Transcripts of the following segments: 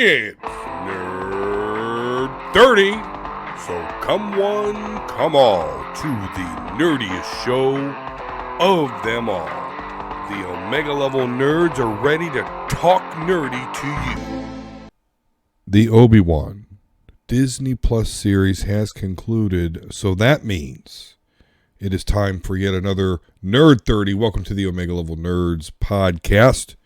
It's Nerd 30, so come one, come all to the nerdiest show of them all. The Omega level nerds are ready to talk nerdy to you. The Obi-Wan Disney Plus series has concluded, so that means it is time for yet another Nerd 30. Welcome to the Omega Level Nerds podcast.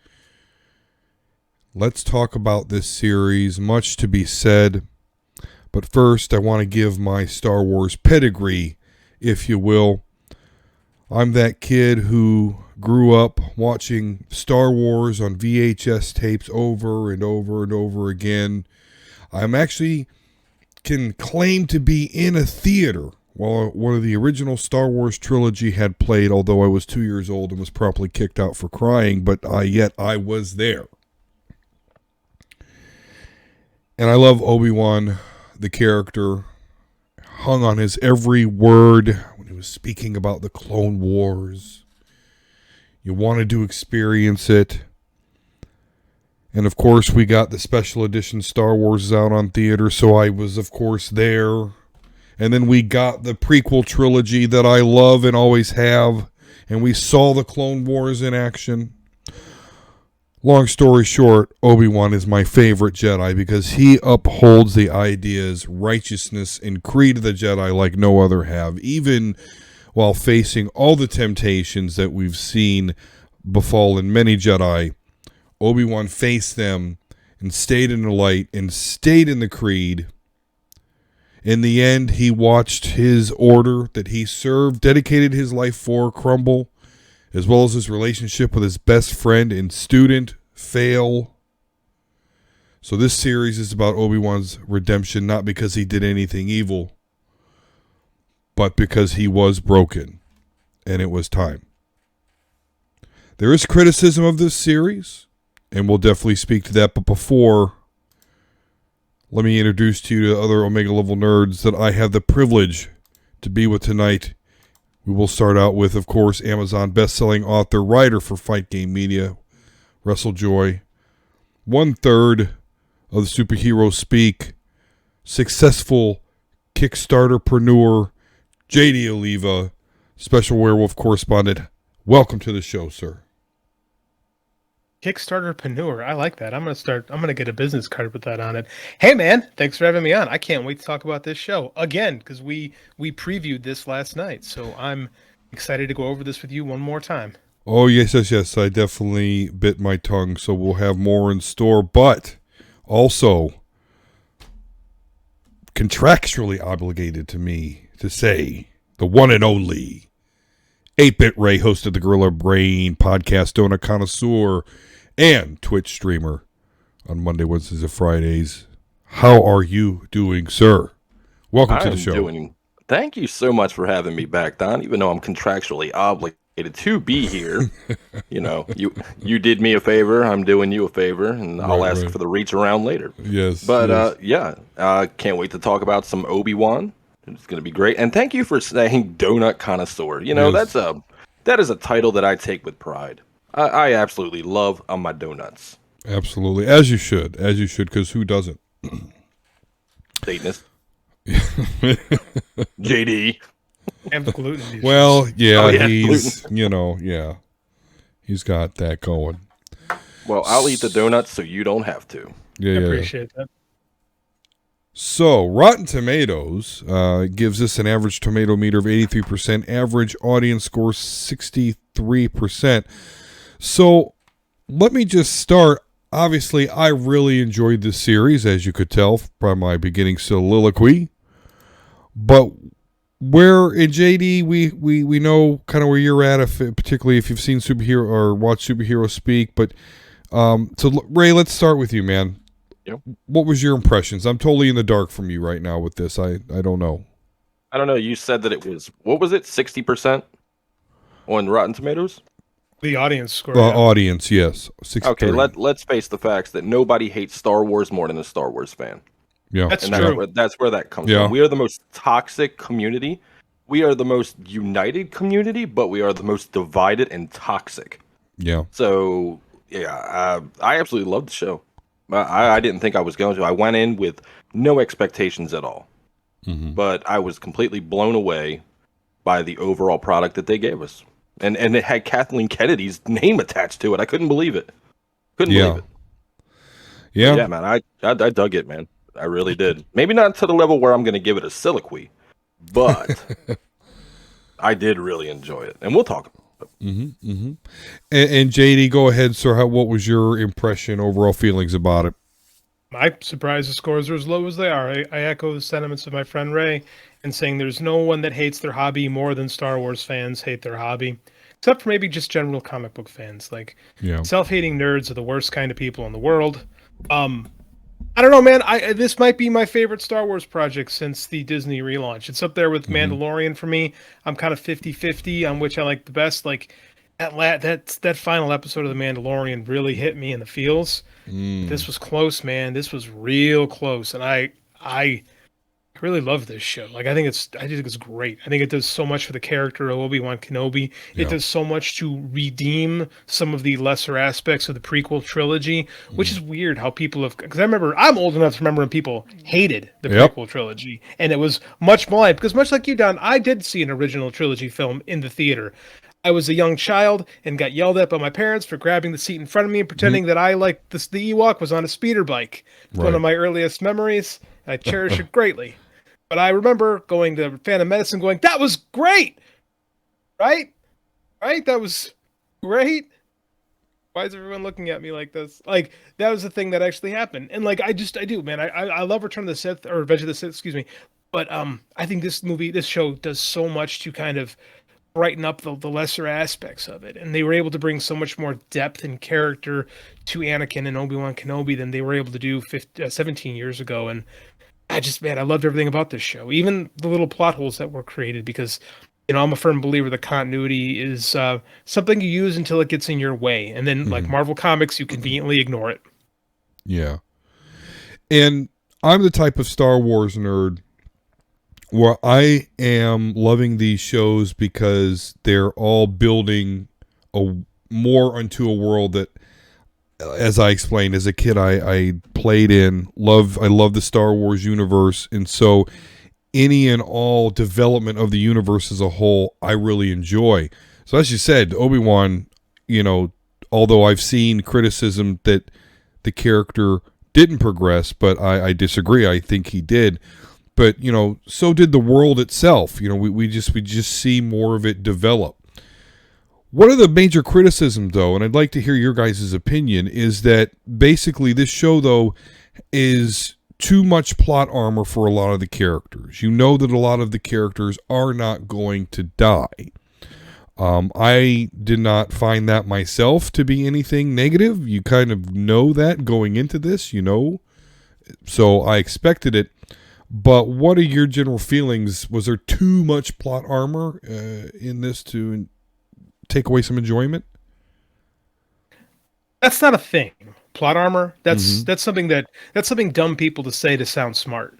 Let's talk about this series, much to be said. But first, I want to give my Star Wars pedigree, if you will. I'm that kid who grew up watching Star Wars on VHS tapes over and over and over again. I'm actually can claim to be in a theater while one of the original Star Wars trilogy had played, although I was 2 years old and was promptly kicked out for crying, but yet I was there. And I love Obi-Wan, the character, hung on his every word when he was speaking about the Clone Wars. You wanted to experience it. And of course, we got the special edition Star Wars out on theater, so I was, of course, there. And then we got the prequel trilogy that I love and always have, and we saw the Clone Wars in action. Long story short, Obi-Wan is my favorite Jedi because he upholds the ideas, righteousness, and creed of the Jedi like no other have, even while facing all the temptations that we've seen befallen many Jedi. Obi-Wan faced them and stayed in the light and stayed in the creed. In the end, he watched his order that he served, dedicated his life for, crumble, as well as his relationship with his best friend and student fail. So this series is about Obi-Wan's redemption, not because he did anything evil, but because he was broken, and it was time. There is criticism of this series, and we'll definitely speak to that, but before, let me introduce to you the other Omega Level nerds that I have the privilege to be with tonight. We will start out with, of course, Amazon best-selling author, writer for Fight Game Media, Russell Joy. 1/3 of the superhero speak, successful Kickstarterpreneur, JD Oliva, special werewolf correspondent. Welcome to the show, sir. Kickstarterpreneur. I like that. I'm gonna get a business card with that on it. Hey man, thanks for having me on. I can't wait to talk about this show again because we previewed this last night. So I'm excited to go over this with you one more time. Oh, yes. I definitely bit my tongue, so we'll have more in store, but also contractually obligated to me to say the one and only 8-Bit Ray, host of the Gorilla Brain podcast, Donut Connoisseur, and Twitch streamer on Monday, Wednesdays, and Fridays. How are you doing, sir? Welcome to the show. Thank you so much for having me back, Don, even though I'm contractually obligated to be here. You know, you did me a favor, I'm doing you a favor, and I'll ask for the reach around later. Yes. But can't wait to talk about some Obi-Wan. It's going to be great. And thank you for saying Donut Connoisseur. You know, yes. that is a title that I take with pride. I absolutely love my donuts. Absolutely. As you should, because who doesn't? Satanist. JD. And the gluten. Well, yeah, he's, gluten. He's got that going. Well, I'll eat the donuts so you don't have to. Yeah, I appreciate that. So, Rotten Tomatoes gives us an average tomato meter of 83%, average audience score 63%. So, let me just start. Obviously, I really enjoyed this series, as you could tell by my beginning soliloquy. But where in JD, we know kind of where you're at, particularly if you've seen superhero or watched superhero speak. But so, Ray, let's start with you, man. Yep. What was your impressions? I'm totally in the dark from you right now with this. I don't know. I don't know. You said that it was, what was it, 60% on Rotten Tomatoes? The audience score. Audience, yes. 63. Okay, let's face the facts that nobody hates Star Wars more than a Star Wars fan. Yeah, that's true. That's where that comes from. We are the most toxic community. We are the most united community, but we are the most divided and toxic. Yeah. So, yeah, I absolutely love the show. I didn't think I was going to. I went in with no expectations at all, Mm-hmm. but I was completely blown away by the overall product that they gave us. And it had Kathleen Kennedy's name attached to it. I couldn't believe it. Couldn't believe Yeah. it. But Yeah. yeah, man, I dug it, man. I really did. Maybe not to the level where I'm going to give it a soliloquy, but I did really enjoy it. And we'll talk. Mm-hmm. Mm-hmm. And JD, go ahead, sir. What was your impression, overall feelings about it? I'm surprised the scores are as low as they are. I echo the sentiments of my friend Ray in saying there's no one that hates their hobby more than Star Wars fans hate their hobby, except for maybe just general comic book fans. Like Yeah. self-hating nerds are the worst kind of people in the world. I don't know, man. This might be my favorite Star Wars project since the Disney relaunch. It's up there with Mm-hmm. Mandalorian for me. I'm kind of 50-50 on which I like the best. Like that final episode of The Mandalorian really hit me in the feels. Mm. This was close, man. This was real close, and I really love this show. Like I think it's great. I think it does so much for the character of Obi-Wan Kenobi. It Yeah. does so much to redeem some of the lesser aspects of the prequel trilogy, which Mm. is weird how people have, because I remember I'm old enough to remember when people hated the Yep. prequel trilogy and it was much maligned, because much like you, Don, I did see an original trilogy film in the theater. I was a young child and got yelled at by my parents for grabbing the seat in front of me and pretending that I, like this, the Ewok was on a speeder bike. It's one Right. of my earliest memories. I cherish it greatly. But I remember going to Phantom Medicine going, that was great! Right? Right? That was great. Why is everyone looking at me like this? Like, that was the thing that actually happened. And like I do, man. I love Return of the Sith, or Revenge of the Sith, excuse me. But I think this show does so much to kind of brighten up the lesser aspects of it. And they were able to bring so much more depth and character to Anakin and Obi-Wan Kenobi than they were able to do 17 years ago. And man, I loved everything about this show, even the little plot holes that were created, because, I'm a firm believer that continuity is something you use until it gets in your way. And then, like Mhm. Marvel Comics, you conveniently ignore it. Yeah. And I'm the type of Star Wars nerd where I am loving these shows because they're all building a more onto a world that, as I explained, as a kid, I played in. I love the Star Wars universe, and so any and all development of the universe as a whole, I really enjoy. So as you said, Obi-Wan, although I've seen criticism that the character didn't progress, but I disagree. I think he did. But, so did the world itself. We just see more of it develop. One of the major criticisms, though, and I'd like to hear your guys' opinion, is that basically this show, though, is too much plot armor for a lot of the characters. You know that a lot of the characters are not going to die. I did not find that myself to be anything negative. You kind of know that going into this, so I expected it. But what are your general feelings? Was there too much plot armor in this to take away some enjoyment? That's not a thing. Plot armor. Mhm. That's something dumb people to say to sound smart.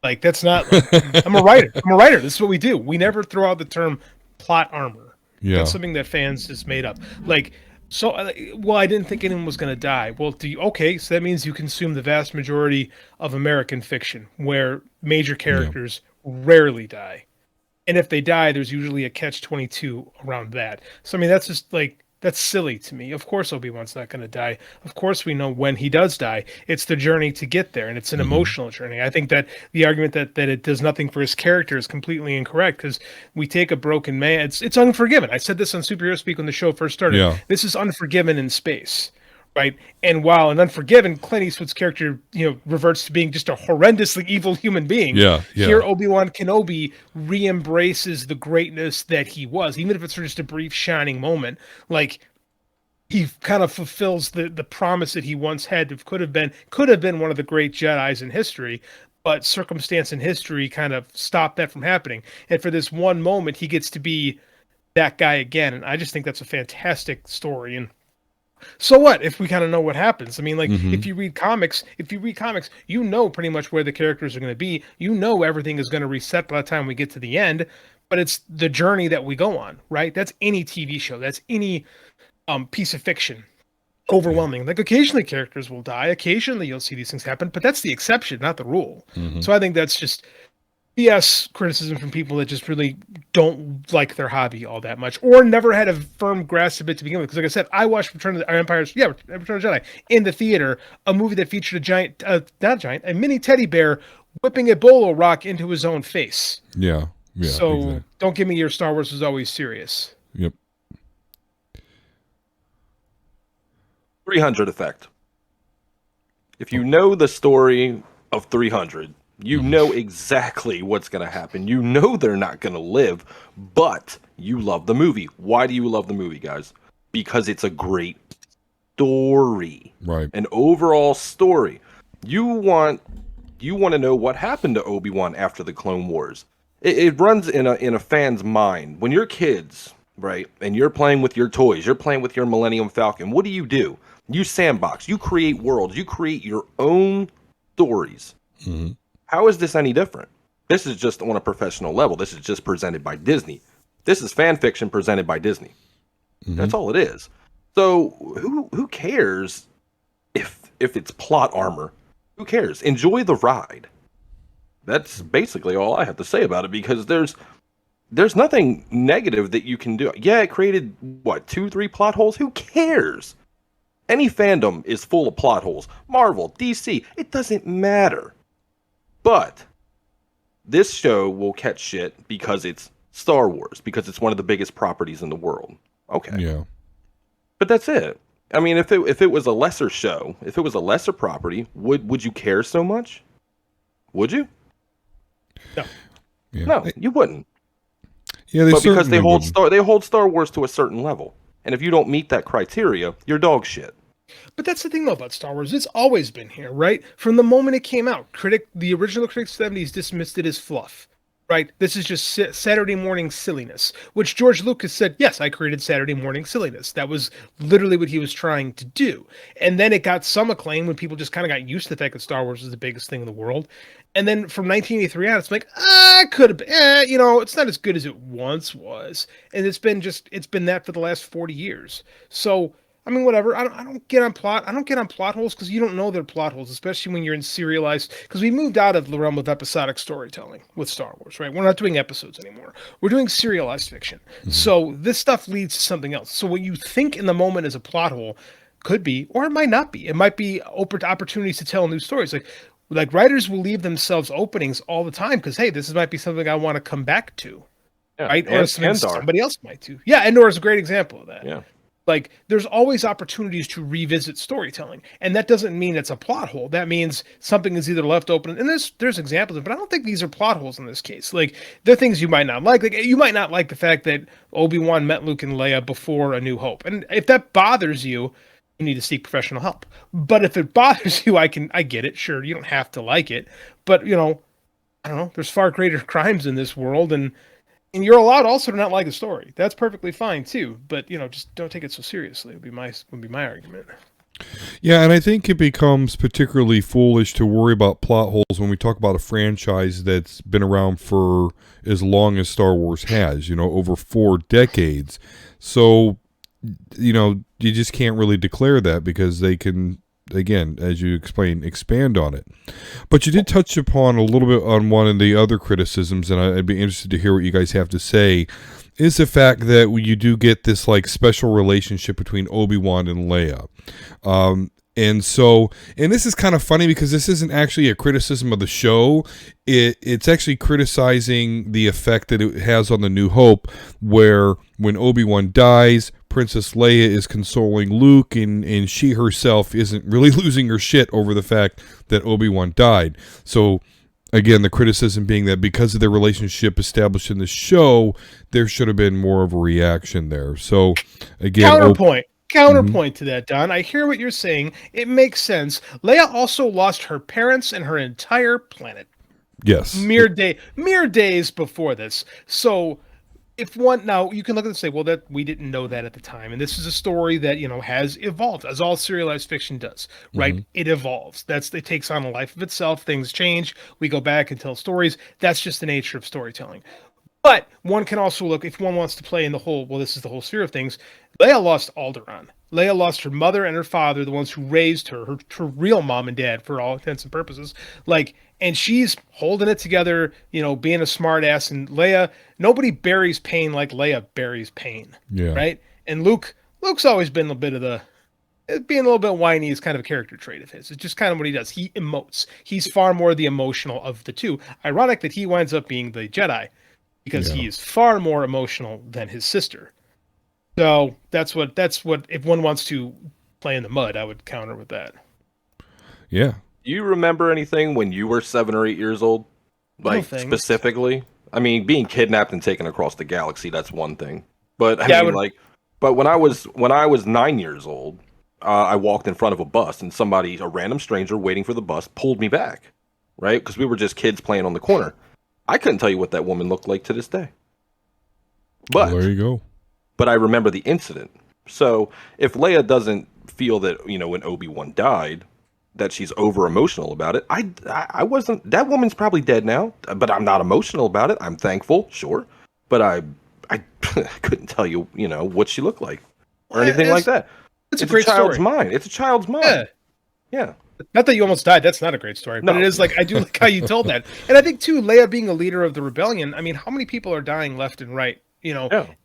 Like, that's not like, I'm a writer. I'm a writer. This is what we do. We never throw out the term plot armor. Yeah. That's something that fans just made up. Like, so, well, I didn't think anyone was going to die. Well, okay, so that means you consume the vast majority of American fiction where major characters rarely die. And if they die, there's usually a catch-22 around that. So, I mean, that's just like, that's silly to me. Of course, Obi-Wan's not going to die. Of course, we know when he does die. It's the journey to get there, and it's an emotional journey. I think that the argument that it does nothing for his character is completely incorrect, because we take a broken man. It's Unforgiven. I said this on Superhero Speak when the show first started. Yeah. This is Unforgiven in space. Right. And while in Unforgiven, Clint Eastwood's character, reverts to being just a horrendously evil human being. Yeah. Here, Obi-Wan Kenobi re-embraces the greatness that he was, even if it's for just a brief shining moment. Like, he kind of fulfills the promise that he once had. Could have been one of the great Jedis in history, but circumstance and history kind of stopped that from happening. And for this one moment, he gets to be that guy again. And I just think that's a fantastic story. And so what if we kind of know what happens? I mean, like, if you read comics, you know pretty much where the characters are going to be. You know everything is going to reset by the time we get to the end, but it's the journey that we go on, right? That's any TV show. That's any piece of fiction. overwhelming. Like occasionally characters will die, occasionally you'll see these things happen, but that's the exception, not the rule. So I think that's just BS criticism from people that just really don't like their hobby all that much, or never had a firm grasp of it to begin with. Because, like I said, I watched Return of the Jedi in the theater, a movie that featured a mini teddy bear whipping a bolo rock into his own face. Yeah. So exactly. don't give me your Star Wars is always serious. Yep. 300 effect. If you know the story of 300, you know exactly what's going to happen. You know they're not going to live, but you love the movie. Why do you love the movie, guys? Because it's a great story. Right. An overall story. You want to know what happened to Obi-Wan after the Clone Wars. It runs in a fan's mind. When you're kids, right, and you're playing with your toys, you're playing with your Millennium Falcon, what do? You sandbox. You create worlds. You create your own stories. How is this any different? This is just on a professional level. This is just presented by Disney. This is fan fiction presented by Disney. That's all it is. So who cares if it's plot armor? Who cares? Enjoy the ride. That's basically all I have to say about it, because there's nothing negative that you can do. Yeah, it created 2-3 plot holes. Who cares? Any fandom is full of plot holes. Marvel, DC, it doesn't matter. But this show will catch shit because it's Star Wars, because it's one of the biggest properties in the world. Okay. Yeah. But that's it. I mean, if it was a lesser show, if it was a lesser property, would you care so much? Would you? No. Yeah. No, you wouldn't. Yeah, but because they hold wouldn't. Star Wars to a certain level. And if you don't meet that criteria, you're dog shit. But that's the thing though about Star Wars. It's always been here, right? From the moment it came out, the original critics of the 70s dismissed it as fluff, right? This is just Saturday morning silliness, which George Lucas said, yes, I created Saturday morning silliness. That was literally what he was trying to do. And then it got some acclaim when people just kind of got used to the fact that Star Wars was the biggest thing in the world. And then from 1983 on, it's like, it could have been, it's not as good as it once was. And it's been that for the last 40 years. So, I mean, whatever. I don't get on plot. I don't get on plot holes because you don't know they're plot holes, especially when you're in serialized. Because we moved out of the realm of episodic storytelling with Star Wars, right? We're not doing episodes anymore. We're doing serialized fiction. So this stuff leads to something else. So what you think in the moment is a plot hole could be, or it might not be. It might be opportunities to tell new stories. Like writers will leave themselves openings all the time because, hey, this might be something I want to come back to, right? Or something somebody else might do. Yeah, Endor is a great example of that. Yeah. Like, there's always opportunities to revisit storytelling, and that doesn't mean it's a plot hole. That means something is either left open, and there's examples, but I don't think these are plot holes in this case. Like, there are things you might not like. Like, you might not like the fact that Obi-Wan met Luke and Leia before A New Hope, and if that bothers you, you need to seek professional help. But if it bothers you, I get it. Sure, you don't have to like it, but I don't know. There's far greater crimes in this world, and you're allowed also to not like a story. That's perfectly fine too. But just don't take it so seriously. Would be my argument. Yeah, and I think it becomes particularly foolish to worry about plot holes when we talk about a franchise that's been around for as long as Star Wars has. Over 4 decades. So, you just can't really declare that because they can, again, as you explained, expand on it. But you did touch upon a little bit on one of the other criticisms, and I'd be interested to hear what you guys have to say, is the fact that you do get this special relationship between Obi-Wan and Leia. And this is kind of funny because this isn't actually a criticism of the show. It's actually criticizing the effect that it has on the New Hope, where when Obi-Wan dies, Princess Leia is consoling Luke, and she herself isn't really losing her shit over the fact that Obi-Wan died. So, again, the criticism being that because of their relationship established in the show, there should have been more of a reaction there. So, again... Counterpoint to that, Don. I hear what you're saying. It makes sense. Leia also lost her parents and her entire planet. Yes. Mere days before this. So... now you can look at it and say, well, that we didn't know that at the time, and this is a story that has evolved, as all serialized fiction does, right? It evolves. It takes on a life of itself. Things change. We go back and tell stories. That's just the nature of storytelling. But one can also look, if one wants to play in the whole, well, this is the whole sphere of things. Leia lost Alderaan. Leia lost her mother and her father, the ones who raised her, her real mom and dad for all intents and purposes. Like, and she's holding it together, being a smart ass. And Leia, nobody buries pain like Leia buries pain, Yeah. right? And Luke's always been a bit of the being a little bit whiny is kind of a character trait of his. It's just kind of what he does. He emotes. He's far more the emotional of the two. Ironic that he winds up being the Jedi because he is far more emotional than his sister. So that's what if one wants to play in the mud, I would counter with that. Yeah. Do you remember anything when you were 7 or 8 years old? Like, specifically? I mean, being kidnapped and taken across the galaxy, that's one thing. But but when I was 9 years old, I walked in front of a bus and a random stranger waiting for the bus, pulled me back, right? Because we were just kids playing on the corner. I couldn't tell you what that woman looked like to this day. But well, there you go. But I remember the incident. So if Leia doesn't feel that, when Obi-Wan died, that she's over emotional about it, I wasn't. That woman's probably dead now, but I'm not emotional about it. I'm thankful, sure, but I couldn't tell you, what she looked like or anything like that. It's a great child's story. mind. It's a child's mind. Yeah. Not that you almost died. That's not a great story, but it is like I do like how you told that, and I think too, Leia being a leader of the rebellion. I mean, how many people are dying left and right?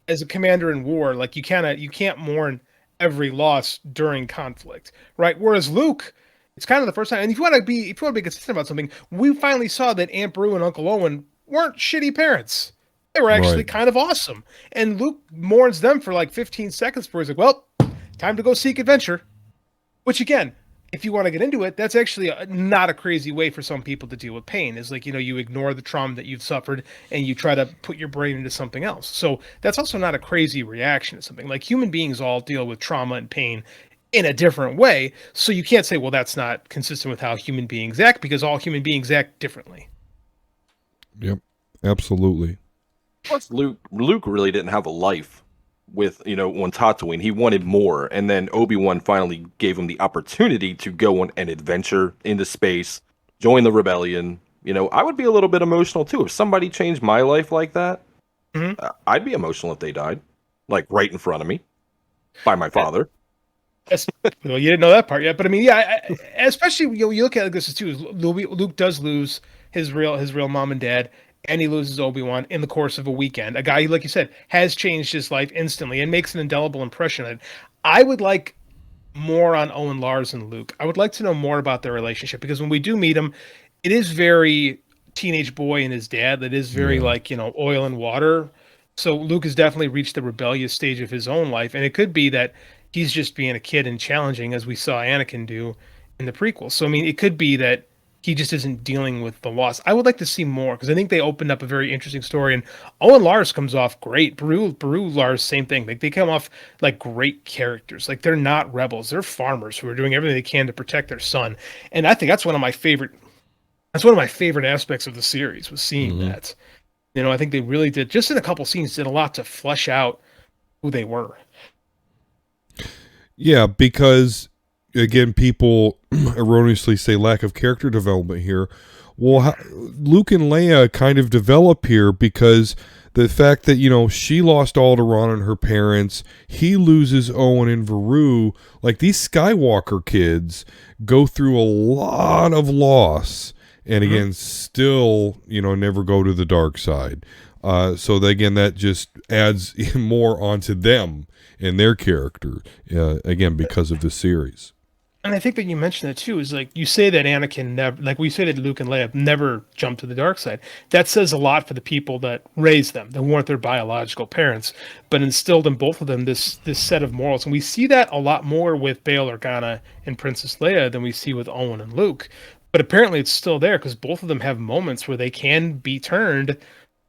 As a commander in war, like you can't mourn every loss during conflict, right? Whereas Luke, it's kind of the first time. And if you want to be consistent about something, we finally saw that Aunt Beru and Uncle Owen weren't shitty parents. They were actually kind of awesome. And Luke mourns them for like 15 seconds before he's like, well, time to go seek adventure. Which again, if you want to get into it, that's actually not a crazy way for some people to deal with pain. Is like, you ignore the trauma that you've suffered and you try to put your brain into something else. So that's also not a crazy reaction to something. Like human beings all deal with trauma and pain in a different way. So you can't say, well, that's not consistent with how human beings act, because all human beings act differently. Yep, absolutely. Plus, Luke really didn't have a life with, on Tatooine. He wanted more, and then Obi-Wan finally gave him the opportunity to go on an adventure into space, join the rebellion. I would be a little bit emotional too if somebody changed my life like that. Mm-hmm. I'd be emotional if they died, like right in front of me, by my father. Well, you didn't know that part yet, but I mean, especially you look at this too. Luke does lose his real mom and dad, and he loses Obi-Wan in the course of a weekend. A guy, like you said, has changed his life instantly and makes an indelible impression on it. I would like more on Owen, Lars, and Luke. I would like to know more about their relationship, because when we do meet him, it is very teenage boy and his dad. That is very oil and water. So Luke has definitely reached the rebellious stage of his own life, and it could be that he's just being a kid and challenging, as we saw Anakin do in the prequel. So I mean, it could be that he just isn't dealing with the loss. I would like to see more, because I think they opened up a very interesting story. And Owen Lars comes off great. Beru Lars, same thing. Like they come off like great characters. Like they're not rebels. They're farmers who are doing everything they can to protect their son. And I think that's one of my favorite. That's one of my favorite aspects of the series, was seeing that. I think they really did, just in a couple scenes, did a lot to flesh out who they were. Yeah, because again, people erroneously say lack of character development here. Well, Luke and Leia kind of develop here because the fact that, she lost Alderaan and her parents, he loses Owen and Beru. Like, these Skywalker kids go through a lot of loss, and again, still, never go to the dark side. So again, that just adds more onto them and their character, again, because of the series. And I think that you mentioned it too, is like you say that Anakin never, like we say that Luke and Leia never jumped to the dark side. That says a lot for the people that raised them, that weren't their biological parents, but instilled in both of them this set of morals. And we see that a lot more with Bail Organa and Princess Leia than we see with Owen and Luke. But apparently it's still there, because both of them have moments where they can be turned.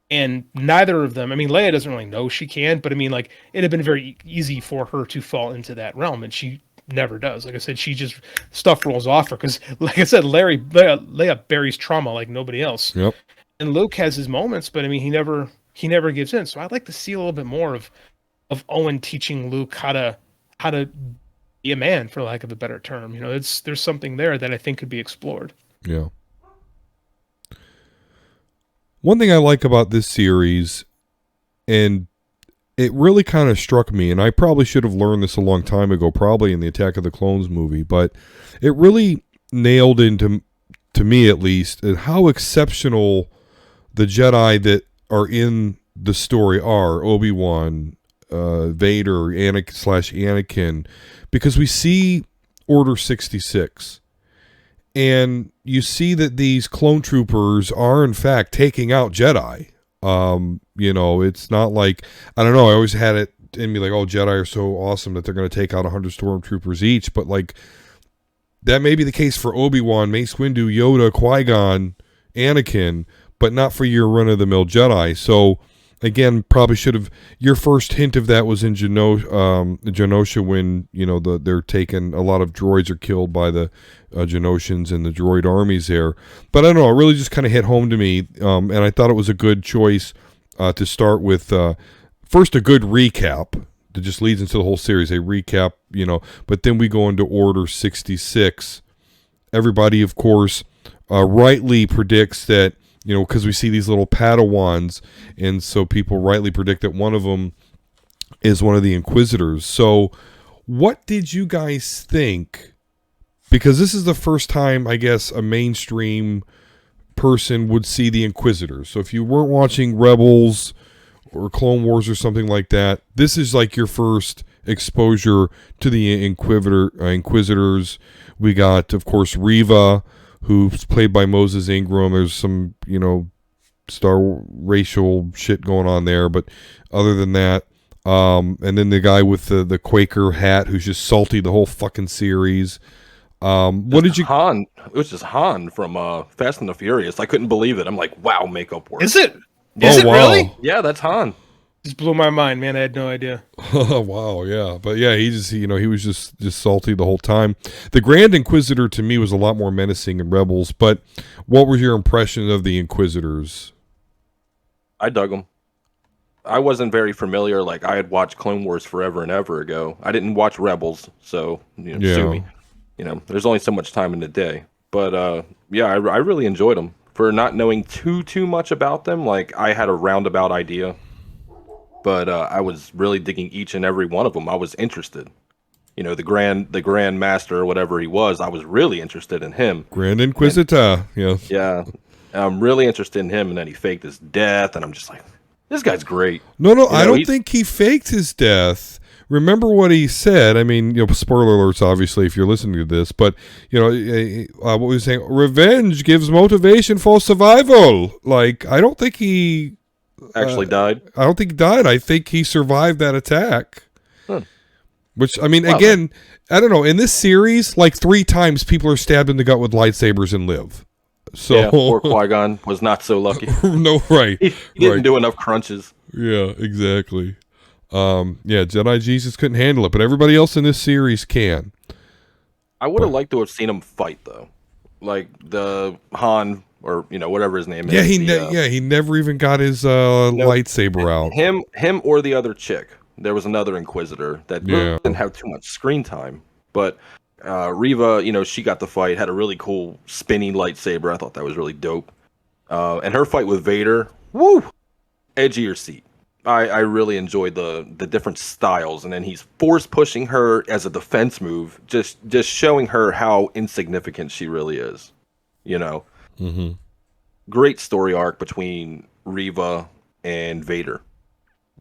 And neither of them, I mean, Leia doesn't really know she can, but I mean, like, it'd have been very easy for her to fall into that realm, and she never does. Like I said, she just, stuff rolls off her, because, like I said, Leia buries trauma like nobody else. Yep. And Luke has his moments, but I mean, he never gives in. So I'd like to see a little bit more of Owen teaching Luke how to be a man, for lack of a better term. There's something there that I think could be explored. Yeah. One thing I like about this series, and it really kind of struck me, and I probably should have learned this a long time ago, probably in the Attack of the Clones movie, but it really nailed into, to me at least, how exceptional the Jedi that are in the story are. Obi-Wan, Vader, Anakin, because we see Order 66, and you see that these clone troopers are in fact taking out Jedi. It's not like, I don't know, I always had it in me like, oh, Jedi are so awesome that they're going to take out 100 stormtroopers each, but like, that may be the case for Obi-Wan, Mace Windu, Yoda, Qui-Gon, Anakin, but not for your run-of-the-mill Jedi. So, again, probably should have, your first hint of that was in Genosha when, they're taken, a lot of droids are killed by the Genosians and the droid armies there. But I don't know, it really just kind of hit home to me, and I thought it was a good choice to start with, first a good recap that just leads into the whole series, a recap, but then we go into Order 66. Everybody, of course, rightly predicts that, because we see these little Padawans, and so people rightly predict that one of them is one of the Inquisitors. So what did you guys think? Because this is the first time, I guess, a mainstream person would see the Inquisitors. So if you weren't watching Rebels or Clone Wars or something like that, this is like your first exposure to the Inquisitors. We got, of course, Reva, who's played by Moses Ingram. There's some, Star racial shit going on there, but other than that, and then the guy with the Quaker hat who's just salty the whole fucking series. What did you? Han. It was just Han from Fast and the Furious. I couldn't believe it. I'm like, wow, makeup work. Is it? Oh, Is it wow. really? Yeah, that's Han. Just blew my mind, man. I had no idea. Wow, yeah. But yeah, he was just salty the whole time. The Grand Inquisitor to me was a lot more menacing in Rebels, but what was your impression of the Inquisitors? I dug them. I wasn't very familiar. Like, I had watched Clone Wars forever and ever ago. I didn't watch Rebels, so sue me. There's only so much time in the day. But yeah, I really enjoyed them. For not knowing too much about them, like, I had a roundabout idea. But I was really digging each and every one of them. I was interested. The Grand Master or whatever he was, I was really interested in him. Grand Inquisitor, yes. Yeah, I'm really interested in him, and then he faked his death, and I'm just like, this guy's great. No, I don't think he faked his death. Remember what he said. I mean, spoiler alerts, obviously, if you're listening to this, but, what he was saying, revenge gives motivation for survival. Like, I don't think he actually died. I don't think he died. I think he survived that attack. Which, I mean, Wow, again, I don't know. In this series, like 3 times people are stabbed in the gut with lightsabers and live. So yeah, poor Qui-Gon was not so lucky. No, right. He didn't do enough crunches. Yeah, exactly. Yeah, Jedi Jesus couldn't handle it, but everybody else in this series can. I would have liked to have seen him fight, though. Like the Han, or whatever his name Yeah, is. he never even got his lightsaber out. Him or the other chick. There was another Inquisitor that really didn't have too much screen time. But Reva, she got the fight, had a really cool spinning lightsaber. I thought that was really dope. And her fight with Vader, woo! Edge of your seat. I really enjoyed the different styles, and then he's force pushing her as a defense move, just showing her how insignificant she really is. Mm-hmm. Great story arc between Reva and Vader.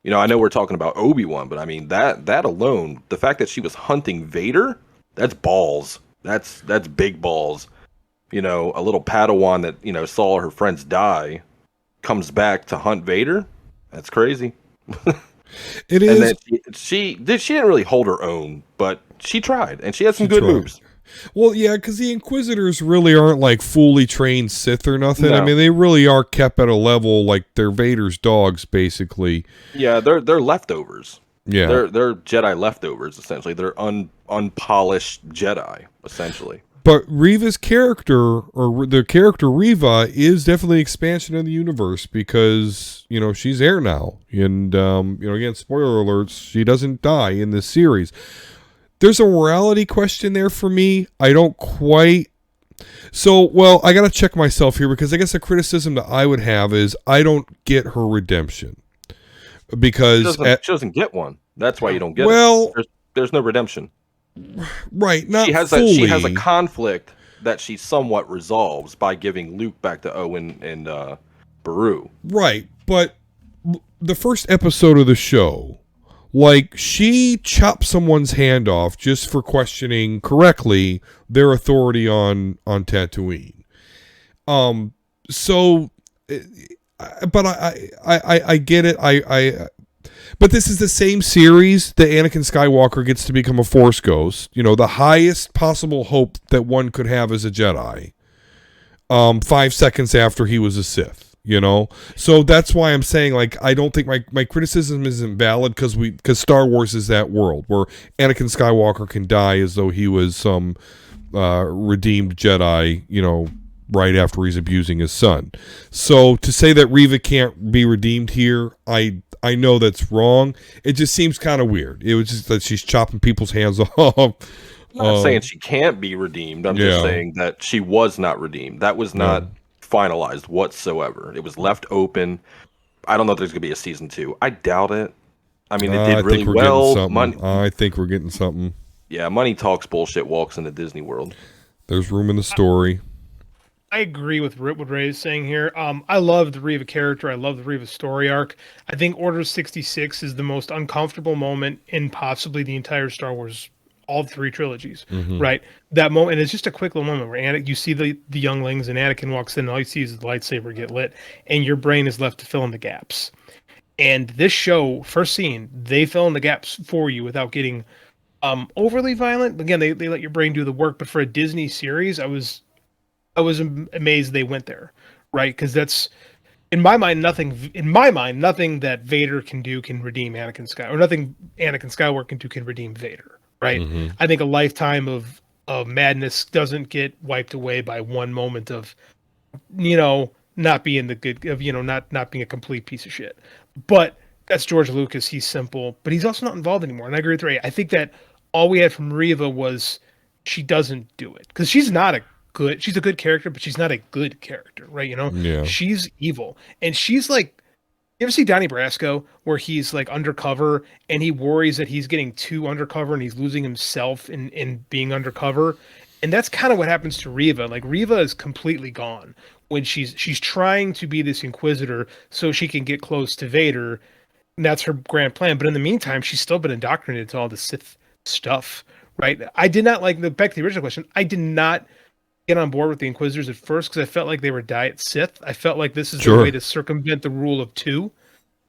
I know we're talking about Obi-Wan, but I mean that alone, the fact that she was hunting Vader, that's balls. That's big balls. A little Padawan that saw her friends die, comes back to hunt Vader. That's crazy. It is. And then she didn't really hold her own, but she tried, and she had some good moves. Well, yeah, because the Inquisitors really aren't like fully trained Sith or nothing. No. I mean, they really are kept at a level like they're Vader's dogs, basically. Yeah, they're leftovers. Yeah, they're Jedi leftovers essentially. They're unpolished Jedi essentially. But Reva's character, or the character Reva, is definitely an expansion of the universe because, she's there now. And, again, spoiler alerts, she doesn't die in this series. There's a morality question there for me. I don't quite... I got to check myself here because I guess a criticism that I would have is I don't get her redemption. because She doesn't get one. That's why you don't get well, it. There's no redemption. right, not She has a fully. conflict that she somewhat resolves by giving Luke back to Owen and Beru. Right, but the first episode of the show, like, she chopped someone's hand off just for questioning correctly their authority on Tatooine. So, but I get it. But this is the same series that Anakin Skywalker gets to become a Force ghost. You know, the highest possible hope that one could have as a Jedi. 5 seconds after he was a Sith. You know, so that's why I'm saying, like, I don't think my criticism isn't valid because Star Wars is that world where Anakin Skywalker can die as though he was some redeemed Jedi, you know, right after he's abusing his son. So to say that Reva can't be redeemed here, I know that's wrong. It just seems kind of weird. It was just that she's chopping people's hands off. I'm not saying she can't be redeemed. I'm just saying that she was not redeemed. That was not finalized whatsoever. It was left open. I don't know if there's gonna be a season 2. I doubt it. I mean, it did really well. I think we're getting something. Yeah, money talks, bullshit walks in the Disney world. There's room in the story. I agree with what Ray is saying here. I love the Reva character. I love the Reva story arc. I think Order 66 is the most uncomfortable moment in possibly the entire Star Wars, all 3 trilogies, right? That moment, and it's just a quick little moment where you see the younglings and Anakin walks in, and all you see is the lightsaber get lit, and your brain is left to fill in the gaps. And this show, first scene, they fill in the gaps for you without getting overly violent. Again, they let your brain do the work, but for a Disney series, I was amazed they went there, right? Because that's, in my mind, nothing that Vader can do can redeem Anakin Skywalker, or nothing Anakin Skywalker can do can redeem Vader, right? I think a lifetime of madness doesn't get wiped away by one moment of, you know, not being the good, of, you know, not being a complete piece of shit. But that's George Lucas. He's simple, but he's also not involved anymore. And I agree with Ray. I think that all we had from Reva was she doesn't do it because she's a good character, but she's not a good character, right? You know, she's evil, and she's like, you ever see Donnie Brasco where he's like undercover and he worries that he's getting too undercover and he's losing himself in being undercover, and that's kind of what happens to Reva. Like, Reva is completely gone when she's trying to be this Inquisitor so she can get close to Vader, and that's her grand plan. But in the meantime, she's still been indoctrinated to all the Sith stuff, right? I did not like back to the original question. I did not get on board with the Inquisitors at first because I felt like they were diet Sith. I felt like this is the way to circumvent the rule of 2,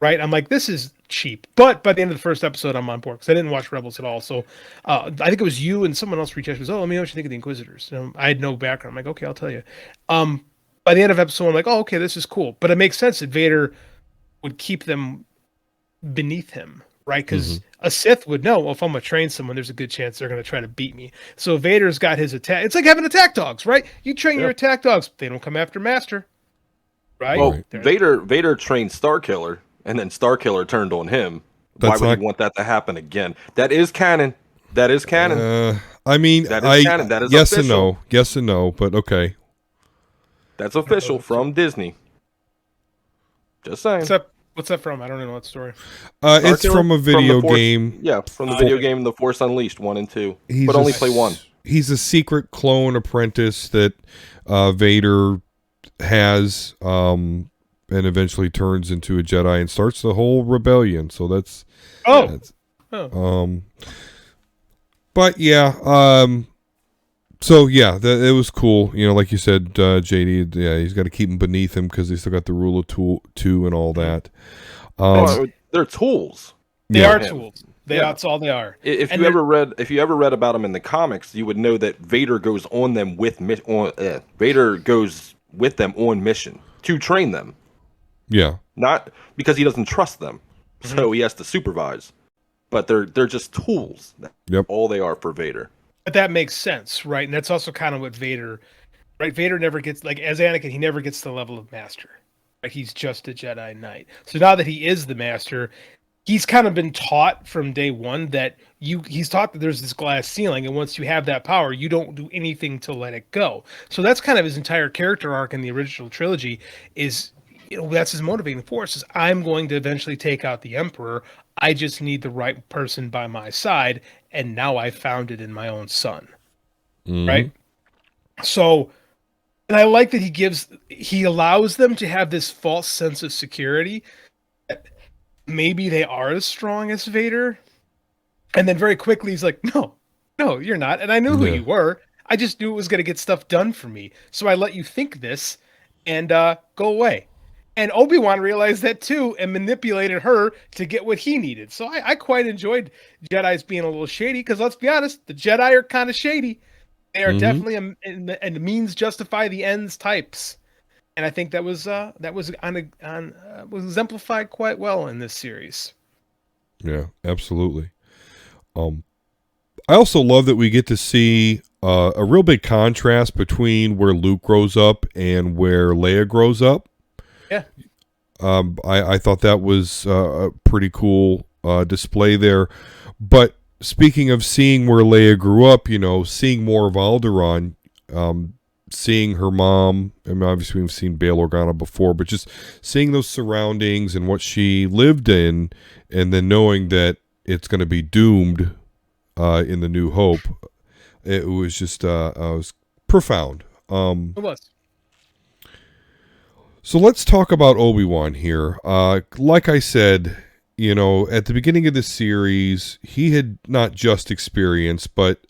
right? I'm like, this is cheap. But by the end of the first episode, I'm on board because I didn't watch Rebels at all. So I think it was you and someone else reached out and goes, let me know what you think of the Inquisitors. I had no background. I'm like, okay, I'll tell you. By the end of episode, I'm like, oh, okay, this is cool. But it makes sense that Vader would keep them beneath him, right? Because a Sith would know, well, if I'm going to train someone, there's a good chance they're going to try to beat me. So Vader's got his attack. It's like having attack dogs, right? You train your attack dogs. They don't come after Master, right? Well, Vader trained Starkiller, and then Starkiller turned on him. Why would he want that to happen again? That is canon. That is canon. I mean, that is canon. That is yes official. And no. Yes and no, but okay. That's official from Disney. Just saying. What's that from? I don't know what story. It's from a video game. Yeah, from the video game The Force Unleashed 1 and 2. But only play 1. He's a secret clone apprentice that Vader has, and eventually turns into a Jedi and starts the whole rebellion. So that's but yeah, so yeah, it was cool. You know, like you said, JD. Yeah, he's got to keep them beneath him because he's still got the rule of 2 and all that. They're tools. They are tools. That's all they are. If you ever read about them in the comics, you would know that Vader goes on them with Vader goes with them on mission to train them. Yeah, not because he doesn't trust them, so he has to supervise. But they're just tools. That's all they are for Vader. But that makes sense, right? And that's also kind of what Vader, right? Vader never gets, like, as Anakin, he never gets to the level of Master. Like, he's just a Jedi Knight. So now that he is the Master, he's kind of been taught from day one that he's taught that there's this glass ceiling, and once you have that power, you don't do anything to let it go. So that's kind of his entire character arc in the original trilogy is that's his motivating force is I'm going to eventually take out the Emperor. I just need the right person by my side, and now I found it in my own son. Mhm. Right? So, and I like that he allows them to have this false sense of security. Maybe they are as strong as Vader. And then very quickly he's like, no, you're not. And I knew who Yeah. you were. I just knew it was going to get stuff done for me. So I let you think this and go away. And Obi-Wan realized that too and manipulated her to get what he needed. So I quite enjoyed Jedi's being a little shady because let's be honest, the Jedi are kind of shady. They are Mhm. definitely a means justify the ends types. And I think that was was exemplified quite well in this series. Yeah, absolutely. Um, I also love that we get to see a real big contrast between where Luke grows up and where Leia grows up. Yeah. I thought that was a pretty cool display there. But speaking of seeing where Leia grew up, seeing more of Alderaan, seeing her mom, I mean, obviously we've seen Bail Organa before, but just seeing those surroundings and what she lived in, and then knowing that it's going to be doomed in the New Hope, it was just was profound. It was. So let's talk about Obi-Wan here. Like I said, at the beginning of the series, he had not just experienced, but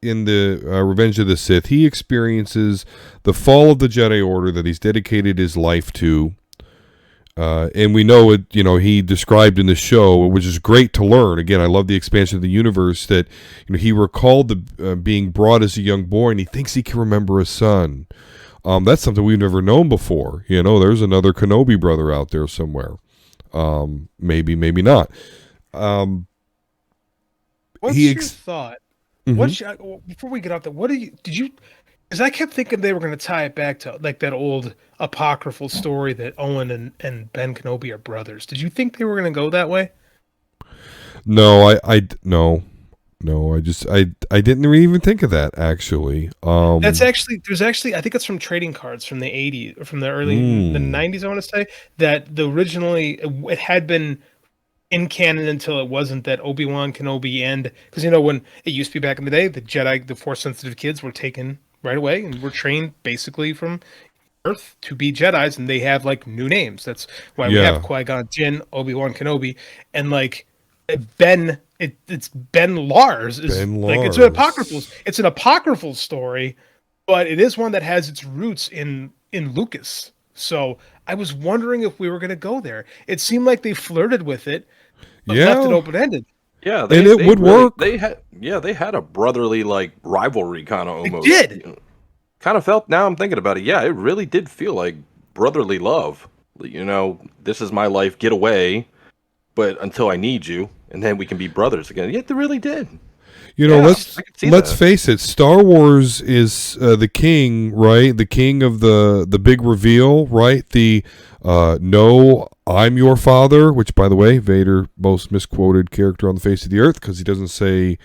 in the Revenge of the Sith, he experiences the fall of the Jedi Order that he's dedicated his life to. And we know it, he described in the show, which is great to learn. Again, I love the expansion of the universe that, he recalled the being brought as a young boy and he thinks he can remember a son. That's something we've never known before. There's another Kenobi brother out there somewhere. Maybe not. What's your thought? Mm-hmm. Before we get off that, did you? Because I kept thinking they were going to tie it back to like that old apocryphal story that Owen and Ben Kenobi are brothers. Did you think they were going to go that way? No, I didn't even think of that actually. There's actually I think it's from trading cards from the 80s, from the early the 90s. I want to say that originally it had been in canon until it wasn't, that Obi-Wan Kenobi and because when it used to be back in the day, the Jedi, the Force sensitive kids were taken right away and were trained basically from Earth to be Jedis, and they have like new names. That's why we have Qui-Gon Jinn, Obi-Wan Kenobi, and like Ben. It's Ben Lars. Like it's an apocryphal story, but it is one that has its roots in Lucas. So I was wondering if we were going to go there. It seemed like they flirted with it, but left it open ended. Yeah, it would work. They had a brotherly like rivalry kind of almost. It did. Kind of felt. Now I'm thinking about it. Yeah, it really did feel like brotherly love. This is my life. Get away, but until I need you, and then we can be brothers again. Yeah, they really did. Let's face it. Star Wars is the king, right? The king of the big reveal, right? The no, I'm your father. Which, by the way, Vader, most misquoted character on the face of the earth, because he doesn't say,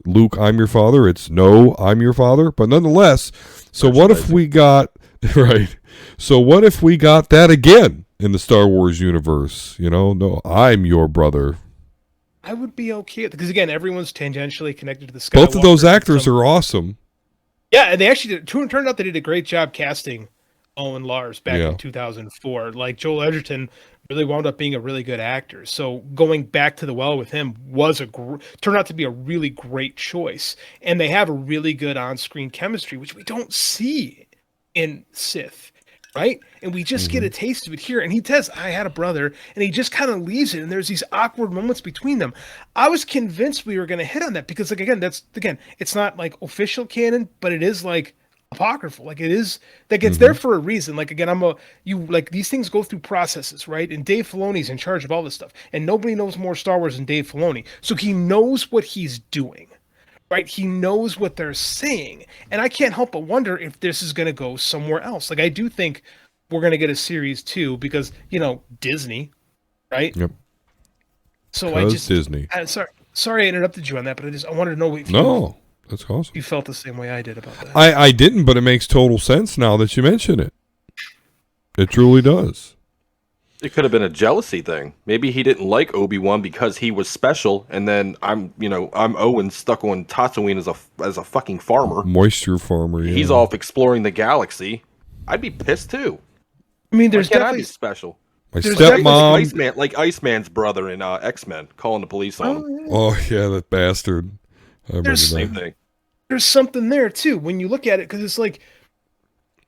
Luke, I'm your father. It's no, I'm your father. But nonetheless, so what if we got right? So what if we got that again in the Star Wars universe? No, I'm your brother. I would be okay because again, everyone's tangentially connected to the Skywalker. Both of those actors are awesome. Yeah, and they actually did. Turned out they did a great job casting Owen Lars back in 2004. Like Joel Edgerton really wound up being a really good actor. So going back to the well with him turned out to be a really great choice. And they have a really good on-screen chemistry, which we don't see in Sith. Right? And we just get a taste of it here. And he says, I had a brother, and he just kind of leaves it. And there's these awkward moments between them. I was convinced we were going to hit on that because, like, it's not like official canon, but it is like apocryphal. Like it is, like it's there for a reason. Like, again, these things go through processes, right? And Dave Filoni's in charge of all this stuff. And nobody knows more Star Wars than Dave Filoni. So he knows what he's doing. Right, he knows what they're saying, and I can't help but wonder if this is going to go somewhere else. Like I do think we're going to get a series 2 because Disney, right? Yep. So Disney. Sorry I interrupted you on that, but I wanted to know if that's awesome. You felt the same way I did about that. I didn't, but it makes total sense now that you mention it. It truly does. It could have been a jealousy thing. Maybe he didn't like Obi-Wan because he was special, and then I'm Owen stuck on Tatooine as a fucking farmer. Moisture farmer. Yeah. He's off exploring the galaxy. I'd be pissed too. I mean, there's Why can't I definitely be special. My there's stepmom. Like Iceman's brother in X-Men, calling the police on him. Oh yeah, that bastard. I remember There's- that. Same thing. there's something there too when you look at it, because it's like,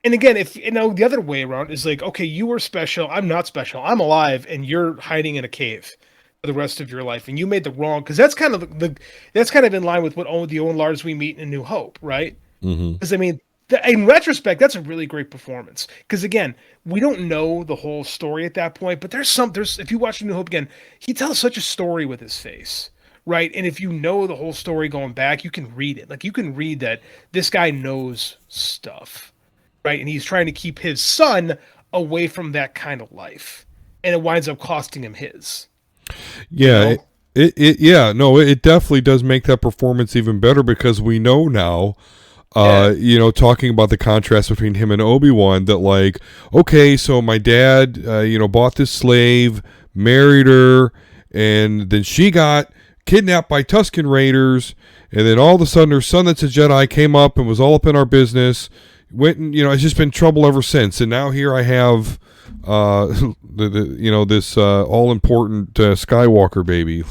and again, if the other way around is like, okay, you were special, I'm not special, I'm alive, and you're hiding in a cave for the rest of your life, and you made the wrong, because that's kind of that's kind of in line with what the Owen Lars we meet in New Hope, right? Mm-hmm. Because I mean, in retrospect, that's a really great performance. Because again, we don't know the whole story at that point, but there's if you watch New Hope again, he tells such a story with his face, right? And if you know the whole story going back, you can read it. Like you can read that this guy knows stuff, right? And he's trying to keep his son away from that kind of life, and it winds up costing him his. Yeah. You know? It definitely does make that performance even better because we know now. Talking about the contrast between him and Obi-Wan, that like, okay, so my dad, bought this slave, married her, and then she got kidnapped by Tusken Raiders, and then all of a sudden her son that's a Jedi came up and was all up in our business, went and, it's just been trouble ever since, and now here I have this all-important Skywalker baby,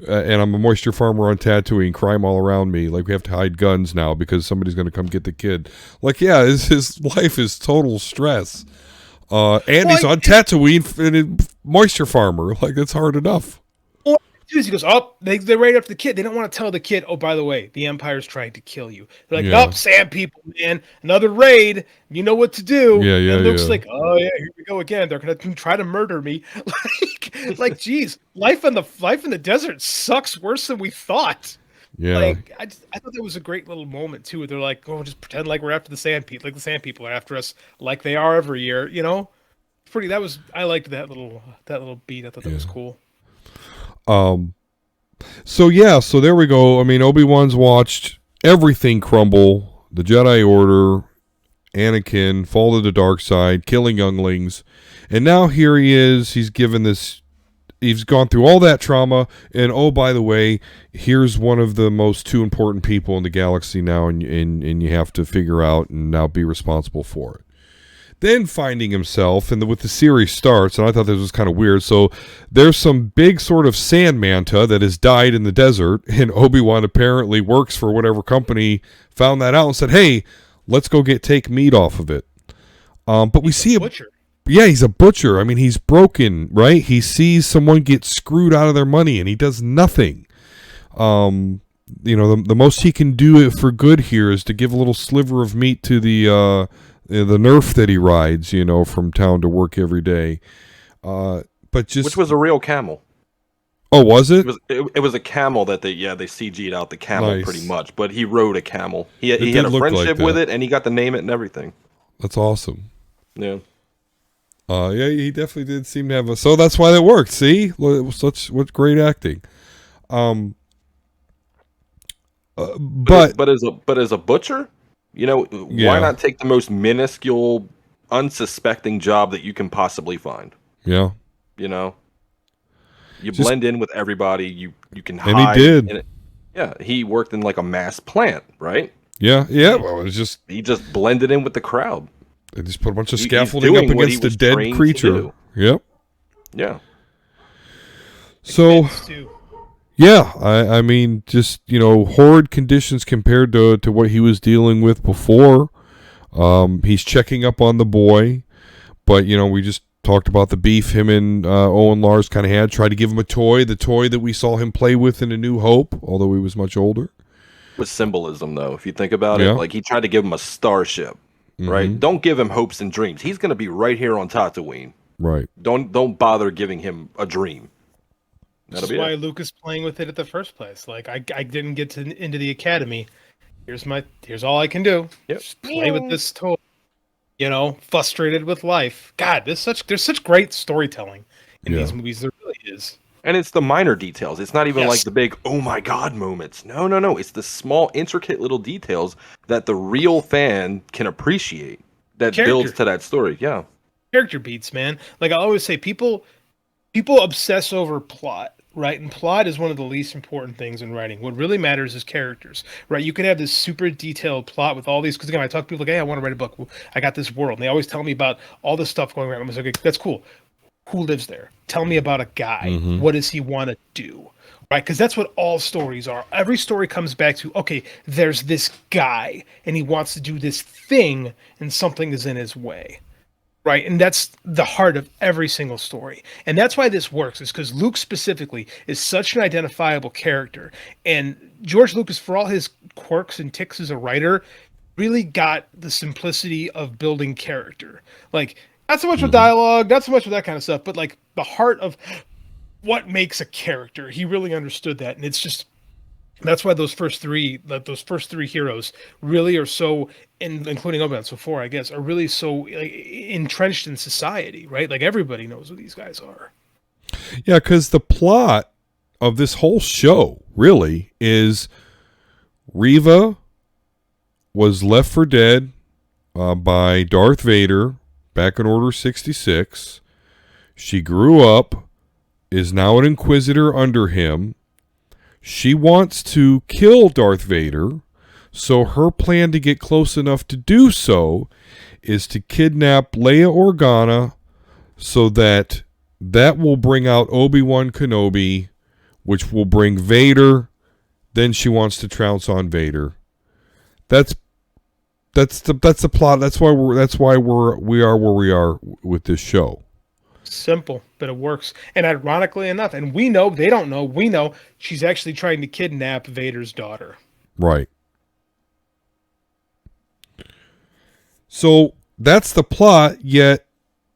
and I'm a moisture farmer on Tatooine, crime all around me, like we have to hide guns now because somebody's going to come get the kid. Like, yeah, his life is total stress. And he's on Tatooine and a moisture farmer. Like, that's hard enough. He goes, oh, they're right after the kid. They don't want to tell the kid, oh, by the way, the Empire's trying to kill you. They're like, oh, Sand people, man, another raid. You know what to do. Yeah. And Luke's like, oh yeah, here we go again. They're gonna try to murder me. like, geez, life in the desert sucks worse than we thought. Yeah. Like, I thought that was a great little moment too. They're like, oh, just pretend like we're after the Sand people, like the Sand people are after us, like they are every year. I liked that little beat. I thought that was cool. So there we go. I mean, Obi-Wan's watched everything crumble. The Jedi Order, Anakin, fall to the dark side, killing younglings. And now here he is. He's gone through all that trauma. And oh, by the way, here's one of the most two important people in the galaxy now. And you have to figure out and now be responsible for it. Then finding himself, and with the series starts, and I thought this was kind of weird, so there's some big sort of sand manta that has died in the desert, and Obi-Wan apparently works for whatever company found that out and said, hey, let's go take meat off of it. But we see a butcher. Yeah, he's a butcher. I mean, he's broken, right? He sees someone get screwed out of their money, and he does nothing. The most he can do for good here is to give a little sliver of meat to the Nerf that he rides, from town to work every day. Which was a real camel. Oh, was it? It was a camel that they CG'd out the camel pretty much, but he rode a camel. He had a friendship with it, and he got to name it and everything. That's awesome. Yeah. He definitely did seem to have so that's why that worked. See, what great acting. But as a butcher. Why not take the most minuscule, unsuspecting job that you can possibly find? Yeah. You blend in with everybody. You can hide. And he did. He worked in like a mass plant, right? Yeah. Well, he just blended in with the crowd. They just put a bunch of scaffolding up against a dead creature. Yep. Yeah. So. Yeah, I mean, just, horrid conditions compared to what he was dealing with before. He's checking up on the boy, but, we just talked about the beef him and Owen Lars kind of had. Tried to give him a toy, the toy that we saw him play with in A New Hope, although he was much older. With symbolism, though, if you think about it, like he tried to give him a starship, right? Don't give him hopes and dreams. He's going to be right here on Tatooine. Right. Don't bother giving him a dream. That's why Luke is playing with it at the first place. Like I didn't get into the academy. Here's all I can do. Yep. Just play with this toy. Frustrated with life. God, there's such great storytelling in these movies. There really is. And it's the minor details. It's not even like the big oh my god moments. No. It's the small, intricate little details that the real fan can appreciate that builds to that story. Yeah. character beats, man. Like I always say, people obsess over plot, right? And plot is one of the least important things in writing. What really matters is characters, right? You could have this super detailed plot with all these. Because again, I talk to people like, "Hey, I want to write a book. I got this world," and they always tell me about all this stuff going around. I'm like, "Okay, that's cool. Who lives there? Tell me about a guy. Mm-hmm. What does he want to do?" Right? Because that's what all stories are. Every story comes back to, okay, there's this guy, and he wants to do this thing, and something is in his way. Right. And that's the heart of every single story. And that's why this works, is because Luke specifically is such an identifiable character. And George Lucas, for all his quirks and ticks as a writer, really got the simplicity of building character. Like, not so much with dialogue, not so much with that kind of stuff, but like the heart of what makes a character. He really understood that. And it's just, that's why those first three heroes really are so, including Obi-Wan, so four, I guess, are really so like, entrenched in society, right? Like everybody knows who these guys are. Yeah, because the plot of this whole show really is Reva was left for dead by Darth Vader back in Order 66. She grew up, is now an Inquisitor under him. She wants to kill Darth Vader, so her plan to get close enough to do so is to kidnap Leia Organa so that will bring out Obi-Wan Kenobi, which will bring Vader. Then she wants to trounce on Vader. That's the plot. That's why we are where we are with this show. Simple, but it works. And ironically enough, and we know, they don't know, we know, she's actually trying to kidnap Vader's daughter. Right. So that's the plot, yet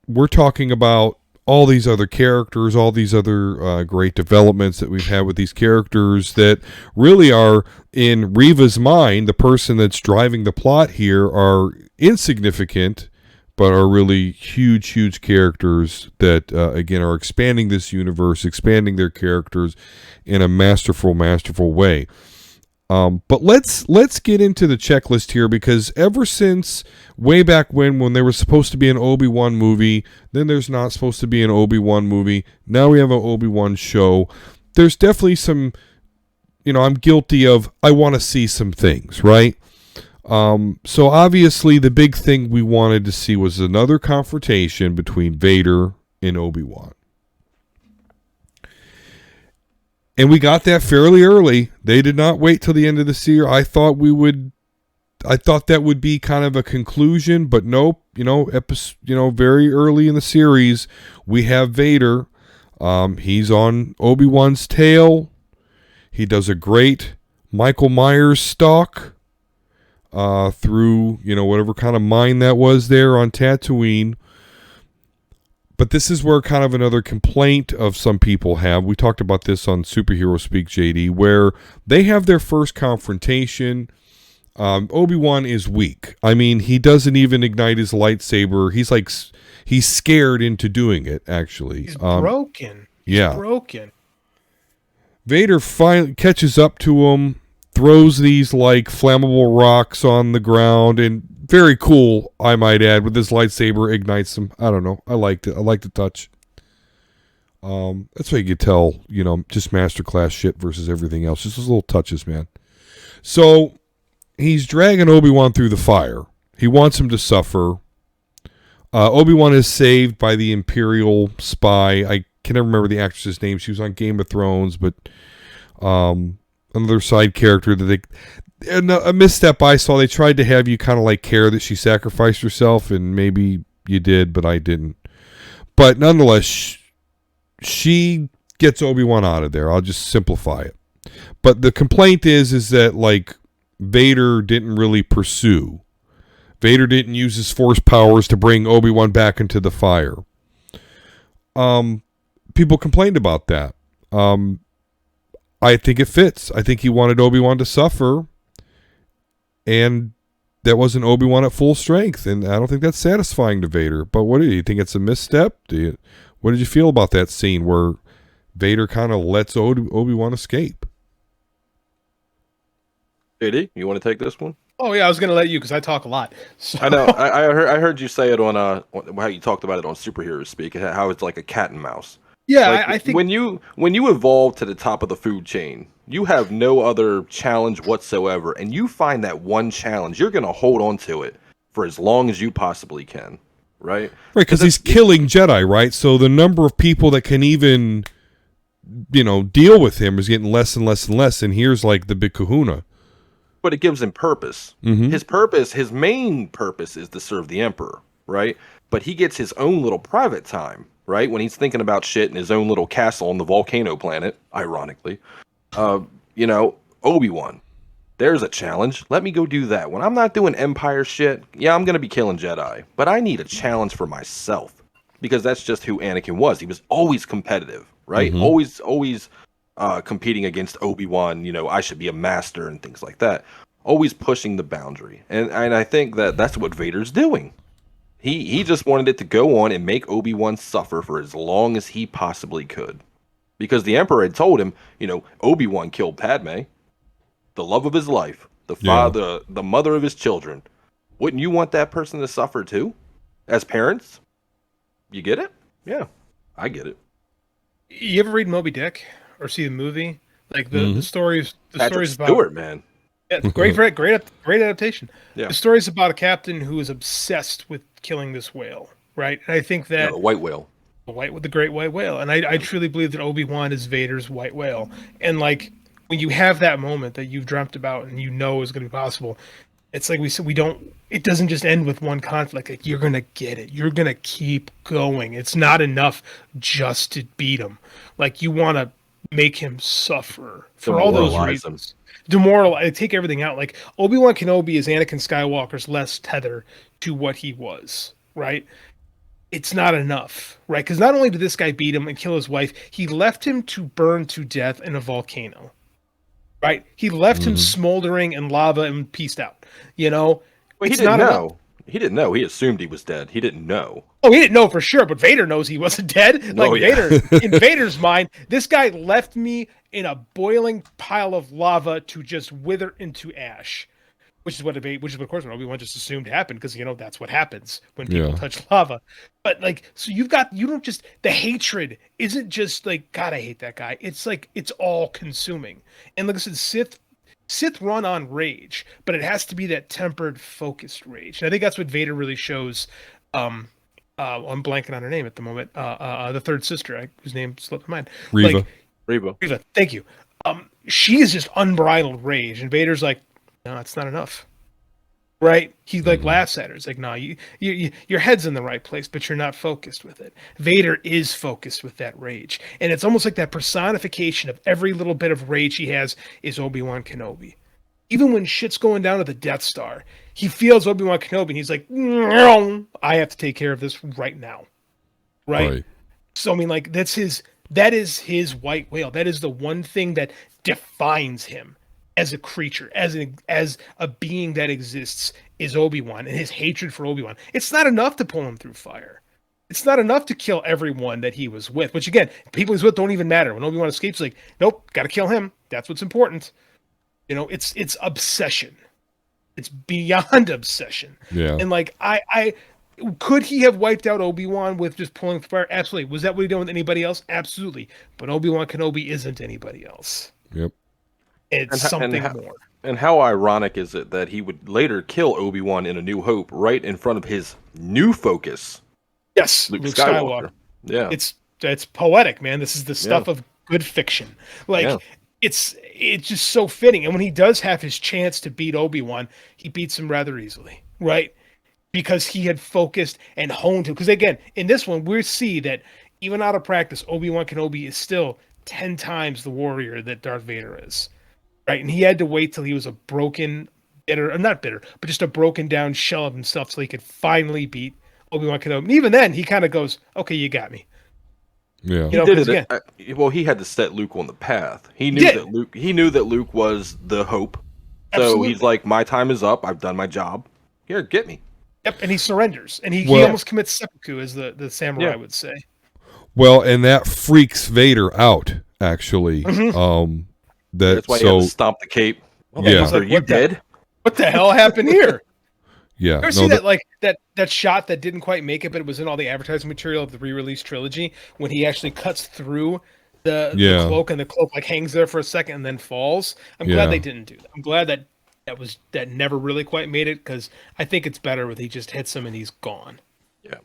we're talking about all these other characters, all these other great developments that we've had with these characters that really are, in Reva's mind, the person that's driving the plot here, are insignificant, but are really huge, huge characters that, again, are expanding this universe, expanding their characters in a masterful, masterful way. But let's get into the checklist here, because ever since way back when there was supposed to be an Obi-Wan movie, then there's not supposed to be an Obi-Wan movie. Now we have an Obi-Wan show. There's definitely some, I'm guilty of, I want to see some things, right? So obviously the big thing we wanted to see was another confrontation between Vader and Obi-Wan. And we got that fairly early. They did not wait till the end of the series. I thought that would be kind of a conclusion, but nope. Very early in the series, we have Vader. He's on Obi-Wan's tail. He does a great Michael Myers stalk through, whatever kind of mine that was there on Tatooine. But this is where kind of another complaint of some people have. We talked about this on Superhero Speak, JD, where they have their first confrontation. Obi-Wan is weak. I mean, he doesn't even ignite his lightsaber. He's scared into doing it, actually. He's broken. He's broken. Vader finally catches up to him, throws these like flammable rocks on the ground, and very cool, I might add, with his lightsaber ignites them. I don't know. I liked it. I like the touch. That's how you could tell, just masterclass shit versus everything else. Just those little touches, man. So he's dragging Obi-Wan through the fire. He wants him to suffer. Obi-Wan is saved by the Imperial spy. I can never remember the actress's name. She was on Game of Thrones, but another side character that a misstep I saw. They tried to have you kind of like care that she sacrificed herself, and maybe you did, but I didn't. But nonetheless, she gets Obi-Wan out of there. I'll just simplify it. But the complaint is that like Vader didn't really pursue. Vader didn't use his force powers to bring Obi-Wan back into the fire. People complained about that. I think it fits. I think he wanted Obi-Wan to suffer, and that wasn't Obi-Wan at full strength, and I don't think that's satisfying to Vader. But what do you think? It's a misstep? What did you feel about that scene where Vader kind of lets Obi-Wan escape? JD, you want to take this one? Oh yeah, I was gonna let you because I talk a lot. So I know. I heard you say it on how you talked about it on Superhero Speak. How it's like a cat and mouse. yeah, Like I think when you evolve to the top of the food chain, you have no other challenge whatsoever, and you find that one challenge, you're gonna hold on to it for as long as you possibly can, right? Right, because he's killing Jedi, right? So the number of people that can even, deal with him is getting less and less and less. And here's like the big kahuna. But it gives him purpose. Mm-hmm. His main purpose is to serve the Emperor, right? But he gets his own little private time, right? When he's thinking about shit in his own little castle on the volcano planet, ironically. You know, Obi-Wan. There's a challenge. Let me go do that. When I'm not doing Empire shit, yeah, I'm going to be killing Jedi. But I need a challenge for myself. Because that's just who Anakin was. He was always competitive, right? Mhm. Always competing against Obi-Wan. I should be a master and things like that. Always pushing the boundary. And I think that that's what Vader's doing. He just wanted it to go on and make Obi-Wan suffer for as long as he possibly could. Because the Emperor had told him, Obi-Wan killed Padme, the love of his life, the Yeah. father, the mother of his children. Wouldn't you want that person to suffer too? As parents? You get it? Yeah, I get it. you ever read Moby Dick or see the movie? Like the Mhm. stories, the Patrick stories about Stewart, man. yeah, great adaptation. Yeah. The stories about a captain who is obsessed with killing this whale, right? And I think Yeah, that the white whale. the great white whale, and I truly believe that Obi-Wan is Vader's white whale. And like when you have that moment that you've dreamt about and you know is going to be possible, it's like we said, we don't. It doesn't just end with one conflict. Like you're gonna get it. You're gonna keep going. It's not enough just to beat him. Like you want to make him suffer for all those Demoralize him. reasons. Demoralize. Take everything out. Like Obi-Wan Kenobi is Anakin Skywalker's less tether to what he was. Right. It's not enough. Right. Because not only did this guy beat him and kill his wife, he left him to burn to death in a volcano. Right. He left him Mhm. smoldering in lava and pieced out. You know, Well, he it's didn't not enough. know. He didn't know. He assumed he was dead. He didn't know. Oh, he didn't know for sure, but Vader knows he wasn't dead. Like Oh, yeah. Vader, in Vader's mind, this guy left me in a boiling pile of lava to just wither into ash, which is of course what Obi-Wan just assumed happened because that's what happens when people Yeah. touch lava. But like, so you don't just the hatred isn't just like God, I hate that guy. It's like it's all consuming. And like I said, Sith run on rage, but it has to be that tempered, focused rage. And I think that's what Vader really shows. I'm blanking on her name at the moment. The third sister, whose name slipped my mind. Reva. Like Rebo. Reva, thank you. She is just unbridled rage, and Vader's like, no, it's not enough. Right? He like laughs at her. It's like, no, your head's in the right place, but you're not focused with it. Vader is focused with that rage, and it's almost like that personification of every little bit of rage he has is Obi-Wan Kenobi. Even when shit's going down at the Death Star, he feels Obi-Wan Kenobi, and he's like, "No, I have to take care of this right now." Right? So I mean, like that is his white whale. That is the one thing that defines him as a creature, as a being that exists, is Obi-Wan and his hatred for Obi-Wan. It's not enough to pull him through fire. It's not enough to kill everyone that he was with. Which again, people he's with don't even matter. When Obi-Wan escapes, like, nope, got to kill him. That's what's important. It's obsession. It's beyond obsession. Yeah. And like I could he have wiped out Obi-Wan with just pulling fire? Absolutely. Was that what he did with anybody else? Absolutely. But Obi-Wan Kenobi isn't anybody else. Yep. It's something more. And how ironic is it that he would later kill Obi-Wan in A New Hope right in front of his new focus, Yes, Luke Skywalker. Yeah. It's poetic, man. This is the stuff of good fiction. Like Yeah. it's just so fitting. And when he does have his chance to beat Obi-Wan, he beats him rather easily, right? Because he had focused and honed him. Because again, in this one, we see that even out of practice, Obi-Wan Kenobi is still 10 times the warrior that Darth Vader is, right? And he had to wait till he was a broken, not bitter, but just a broken down shell of himself so he could finally beat Obi-Wan Kenobi. And even then, he kind of goes, okay, you got me. Yeah. You know, Did 'cause it, again, well, he had to set Luke on the path. He knew did. that Luke. He knew that Luke was the hope. So Absolutely. he's like, "My time is up. I've done my job. Here, get me." Yep, and he surrenders. And he Well- almost commits seppuku, as the samurai Yeah. would say. Well, and that freaks Vader out, actually. Mhm. That That's why he had so to stomp the cape. Yeah. Are Like, you what the- dead? What the hell happened here? Yeah, You ever see that like that shot that didn't quite make it, but it was in all the advertising material of the re-release trilogy when he actually cuts through the yeah, cloak and the cloak like hangs there for a second and then falls. I'm glad they didn't do that. I'm glad that never really quite made it because I think it's better when he just hits him and he's gone. Yeah.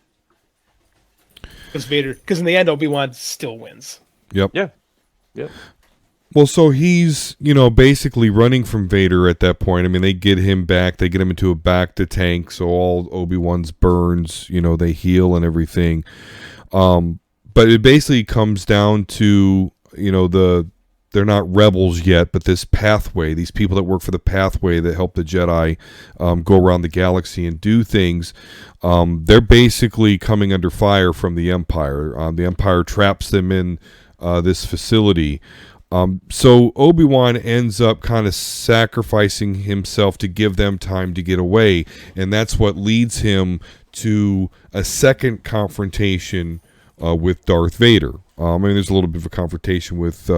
Because in the end Obi-Wan still wins. Yep. Yeah. Yeah. Well, so he's, basically running from Vader at that point. I mean, they get him back. They get him into a back-to-tank, so all Obi-Wan's burns, they heal and everything. But it basically comes down to, they're not rebels yet, but this pathway, these people that work for the pathway that help the Jedi go around the galaxy and do things, they're basically coming under fire from the Empire. The Empire traps them in this facility. So Obi-Wan ends up kind of sacrificing himself to give them time to get away, and that's what leads him to a second confrontation with Darth Vader. I mean, there's a little bit of a confrontation with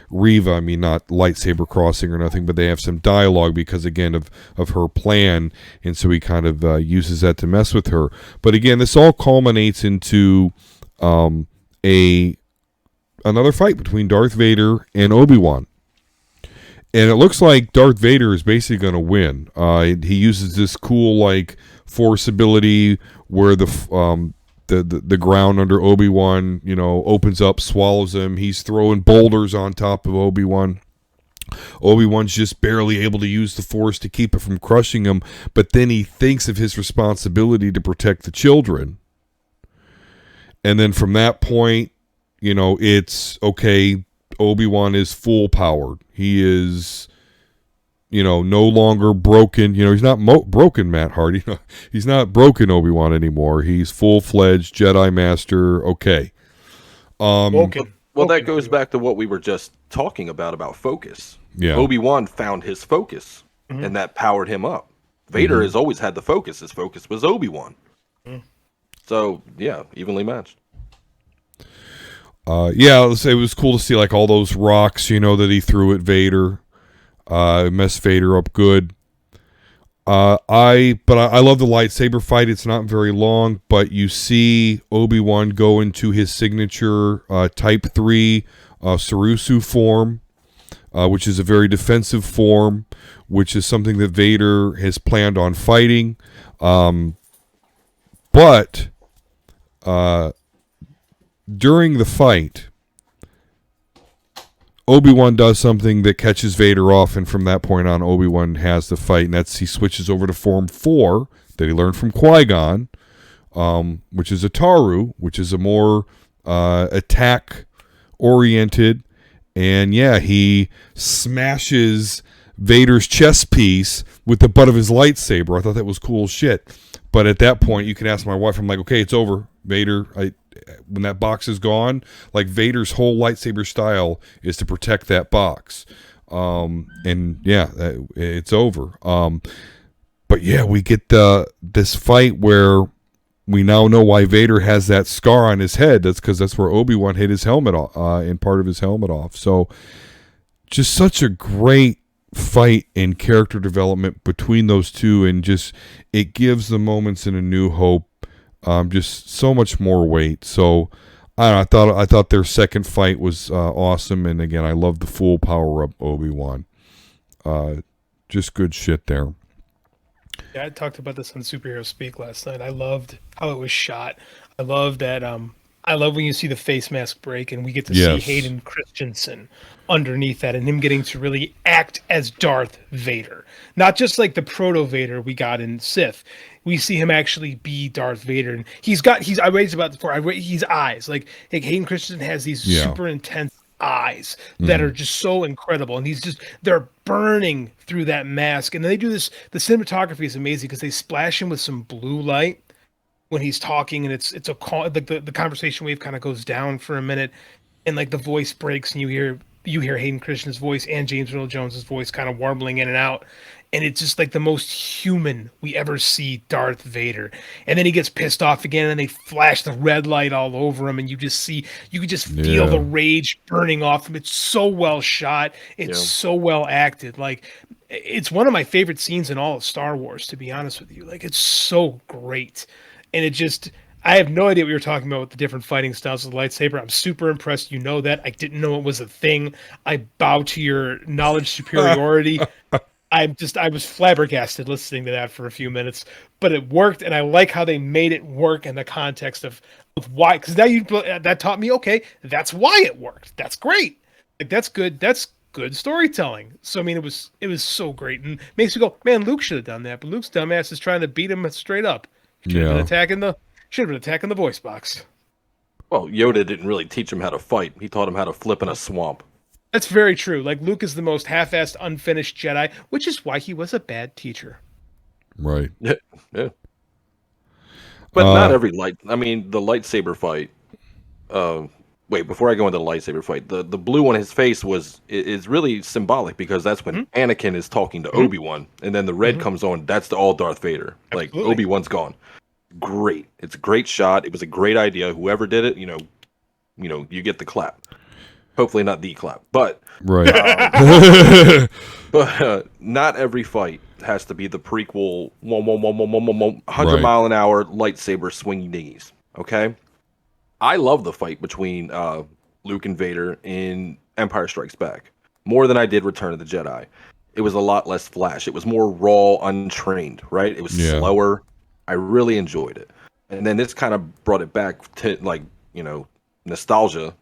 Reva. I mean, not lightsaber crossing or nothing, but they have some dialogue because, again, of her plan, and so he kind of uses that to mess with her. But again, this all culminates into another fight between Darth Vader and Obi-Wan. And it looks like Darth Vader is basically going to win. He uses this cool, like, force ability where the ground under Obi-Wan, opens up, swallows him. He's throwing boulders on top of Obi-Wan. Obi-Wan's just barely able to use the force to keep it from crushing him, but then he thinks of his responsibility to protect the children. And then from that point, it's okay. Obi-Wan is full powered. He is, no longer broken. He's not broken Matt Hardy. He's not broken Obi-Wan anymore. He's full-fledged Jedi Master. Okay. Well, that goes back to what we were just talking about focus. Yeah. Obi-Wan found his focus, and that powered him up. Vader has always had the focus. His focus was Obi-Wan. So, yeah, evenly matched. It was cool to see like all those rocks, that he threw at Vader. Messed Vader up good. I love the lightsaber fight. It's not very long, but you see Obi-Wan go into his signature Type 3 Sarusu form, which is a very defensive form, which is something that Vader has planned on fighting. But during the fight, Obi-Wan does something that catches Vader off, and from that point on, Obi-Wan has the fight, and he switches over to Form 4 that he learned from Qui-Gon, which is a Taru, which is a more attack-oriented, and he smashes Vader's chest piece with the butt of his lightsaber. I thought that was cool shit. But at that point, you can ask my wife, I'm like, okay, it's over. Vader, when that box is gone, like Vader's whole lightsaber style is to protect that box. It's over. But we get this fight where we now know why Vader has that scar on his head. That's because that's where Obi-Wan hit his helmet off, and part of his helmet off. So just such a great fight and character development between those two, and just it gives the moments in A New Hope just so much more weight. So I thought their second fight was awesome, and again, I love the full power up Obi-Wan. Just good shit there. Yeah, I talked about this on Superhero Speak last night. I loved how it was shot. I love that. I love when you see the face mask break and we get to see Hayden Christensen underneath that, and him getting to really act as Darth Vader, not just like the proto Vader we got in Sith. We see him actually be Darth Vader, and he's I raised about before. He's eyes like Hayden Christensen has these super intense eyes that are just so incredible, and they're burning through that mask. And then they do this. The cinematography is amazing because they splash him with some blue light when he's talking, and it's a call. The conversation wave kind of goes down for a minute, and like the voice breaks, and you hear Hayden Christensen's voice and James Earl Jones's voice kind of warbling in and out. And it's just like the most human we ever see Darth Vader. And then he gets pissed off again, and they flash the red light all over him, and you can just feel the rage burning off him. It's so well shot. It's so well acted. Like, it's one of my favorite scenes in all of Star Wars, to be honest with you. Like, it's so great. And it just, I have no idea what you're talking about with the different fighting styles of the lightsaber. I'm super impressed. You know that. I didn't know it was a thing. I bow to your knowledge superiority. I was flabbergasted listening to that for a few minutes, but it worked. And I like how they made it work in the context of why, because now that taught me, okay, that's why it worked. That's great. Like, that's good. That's good storytelling. So I mean, it was so great, and makes you go, man, Luke should have done that, but Luke's dumbass is trying to beat him straight up. Should have been attacking the voice box. Well, Yoda didn't really teach him how to fight. He taught him how to flip in a swamp. That's very true. Like, Luke is the most half-assed, unfinished Jedi, which is why he was a bad teacher. Right. Yeah. But not every I mean, the lightsaber fight. Wait, before I go into the lightsaber fight, the blue on his face is really symbolic, because that's when Anakin is talking to Obi-Wan, and then the red comes on. That's the all Darth Vader. Absolutely. Like, Obi-Wan's gone. Great. It's a great shot. It was a great idea. Whoever did it, you get the clap. Hopefully not the clap, but right. But not every fight has to be the prequel 100 mile an hour lightsaber swingy dingies. Okay, I love the fight between Luke and Vader in Empire Strikes Back more than I did Return of the Jedi. It was a lot less flash. It was more raw, untrained. Right? It was slower. I really enjoyed it, and then this kind of brought it back to, like, nostalgia.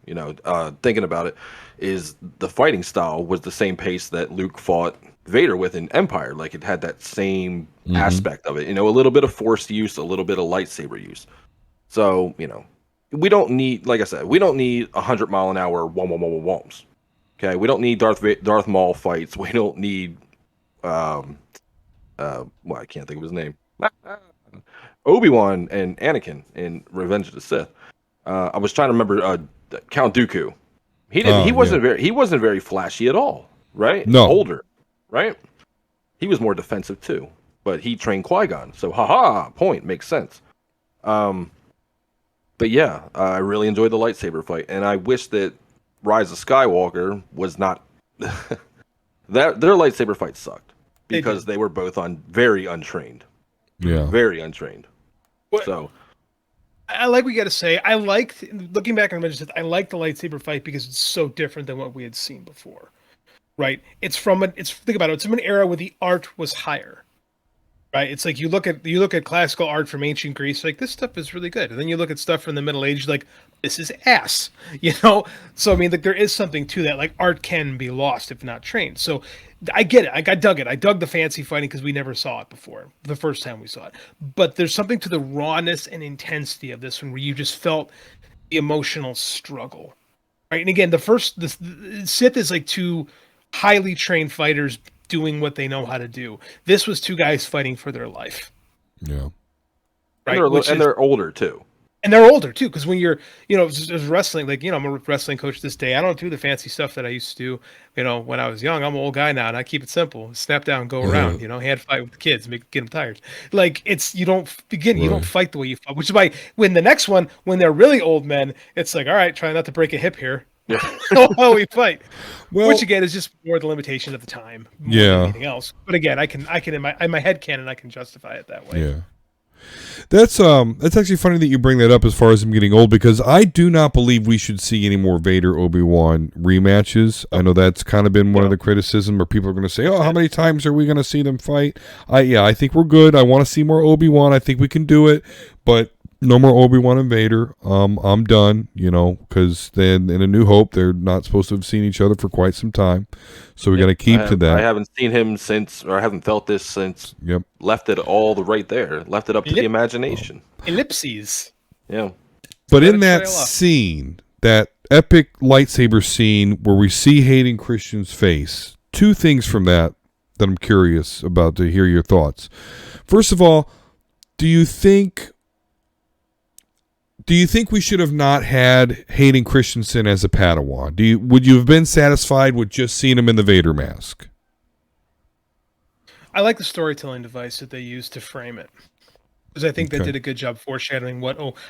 Thinking about it, is the fighting style was the same pace that Luke fought Vader with in Empire. Like, it had that same aspect of it. A little bit of force use, a little bit of lightsaber use. So, we don't need, like I said, we don't need 100 mile an hour whoms. Okay, we don't need Darth Maul fights. We don't need I can't think of his name. Obi-Wan and Anakin in Revenge of the Sith. I was trying to remember Count Dooku. He wasn't very flashy at all, right? No. Older, right? He was more defensive too, but he trained Qui-Gon, so point makes sense. But yeah, I really enjoyed the lightsaber fight, and I wish that Rise of Skywalker was not. Their lightsaber fight sucked because they were both very untrained. Yeah, very untrained. So. I like what you got to say. I liked, looking back on Revenge, I liked the lightsaber fight because it's so different than what we had seen before, right? Think about it. It's from an era where the art was higher, right? It's like you look at classical art from ancient Greece, like, this stuff is really good, and then you look at stuff from the Middle Ages, like, this is ass, So I mean, like, there is something to that. Like, art can be lost if not trained. So I get it. I dug it. I dug the fancy fighting because we never saw it before, the first time we saw it. But there's something to the rawness and intensity of this one where you just felt the emotional struggle, right? And again, the Sith is like two highly trained fighters doing what they know how to do. This was two guys fighting for their life. Yeah. Right. They're older too. And they're older too, because when you're, there's wrestling, like, I'm a wrestling coach this day. I don't do the fancy stuff that I used to do, when I was young. I'm an old guy now, and I keep it simple: snap down, go around. Hand fight with the kids, get them tired. Like, you don't fight the way you fight. Which is why when the next one, when they're really old men, it's like, all right, try not to break a hip here. How we fight. Well, which again is just more the limitation of the time, more than anything else. But again, I can in my head canon, I can justify it that way. Yeah. That's actually funny that you bring that up as far as him getting old, because I do not believe we should see any more Vader Obi-Wan rematches. I know that's kind of been one of the criticism where people are going to say, "Oh, how many times are we going to see them fight?" I think we're good. I want to see more Obi-Wan. I think we can do it, but no more Obi-Wan and Vader. I'm done, because then in A New Hope, they're not supposed to have seen each other for quite some time. So we got to keep to that. I haven't seen him since, or I haven't felt this since. Yep. Left it all right there. Left it up to the imagination. Ellipses. Yeah. But in that scene, that epic lightsaber scene where we see Hayden Christensen's face, two things from that I'm curious about to hear your thoughts. First of all, do you think we should have not had Hayden Christensen as a Padawan? Would you have been satisfied with just seeing him in the Vader mask? I like the storytelling device that they used to frame it. because I think that did a good job foreshadowing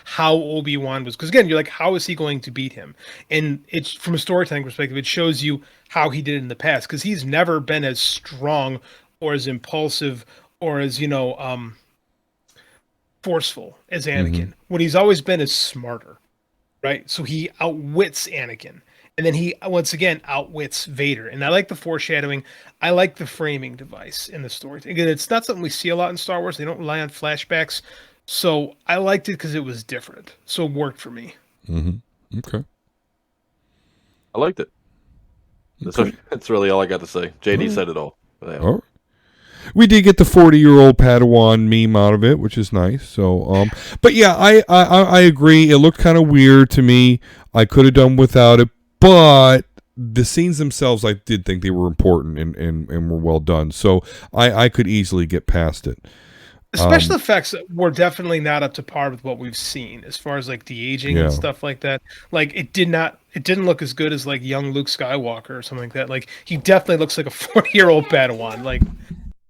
how Obi-Wan was. Because again, you're like, how is he going to beat him? And it's from a storytelling perspective, it shows you how he did it in the past. Because he's never been as strong or as impulsive or as forceful as Anakin. What he's always been is smarter, right? So he outwits Anakin. And then he once again outwits Vader. And I like the foreshadowing. I like the framing device in the story. Again, it's not something we see a lot in Star Wars. They don't rely on flashbacks. So I liked it because it was different. So it worked for me. Okay. I liked it. That's really all I got to say. JD said it all. Yeah. All right. We did get the 40-year-old Padawan meme out of it, which is nice. So, but yeah, I agree. It looked kind of weird to me. I could have done without it, but the scenes themselves, I did think they were important and were well done. So I could easily get past it. The special effects were definitely not up to par with what we've seen as far as like de-aging and stuff like that. Like it didn't look as good as like young Luke Skywalker or something like that. Like he definitely looks like a 40-year-old Padawan. Like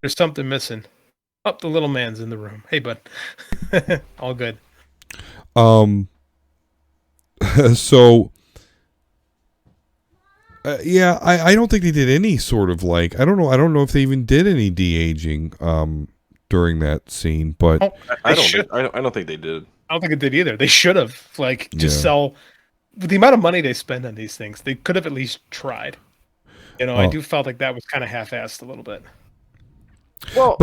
there's something missing. Oh, the little man's in the room. Hey, bud. All good. So yeah, I don't think they did any sort of like, I don't know if they even did any de-aging during that scene, but I don't think they did. I don't think it did either. They should have sell with the amount of money they spend on these things. They could have at least tried. I do felt like that was kind of half-assed a little bit. Well,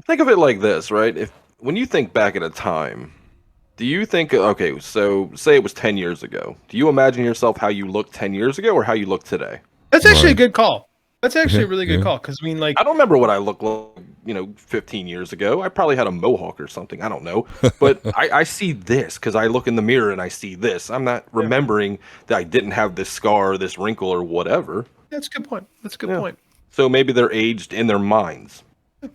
think of it like this, right? When you think back at a time, do you think, okay, so say it was 10 years ago. Do you imagine yourself how you looked 10 years ago or how you look today? That's actually a good call. That's actually a really good call because I mean, like, I don't remember what I looked like, 15 years ago. I probably had a mohawk or something. I don't know, but I see this because I look in the mirror and I see this. I'm not remembering that I didn't have this scar, this wrinkle, or whatever. That's a good point. That's a good point. So maybe they're aged in their minds.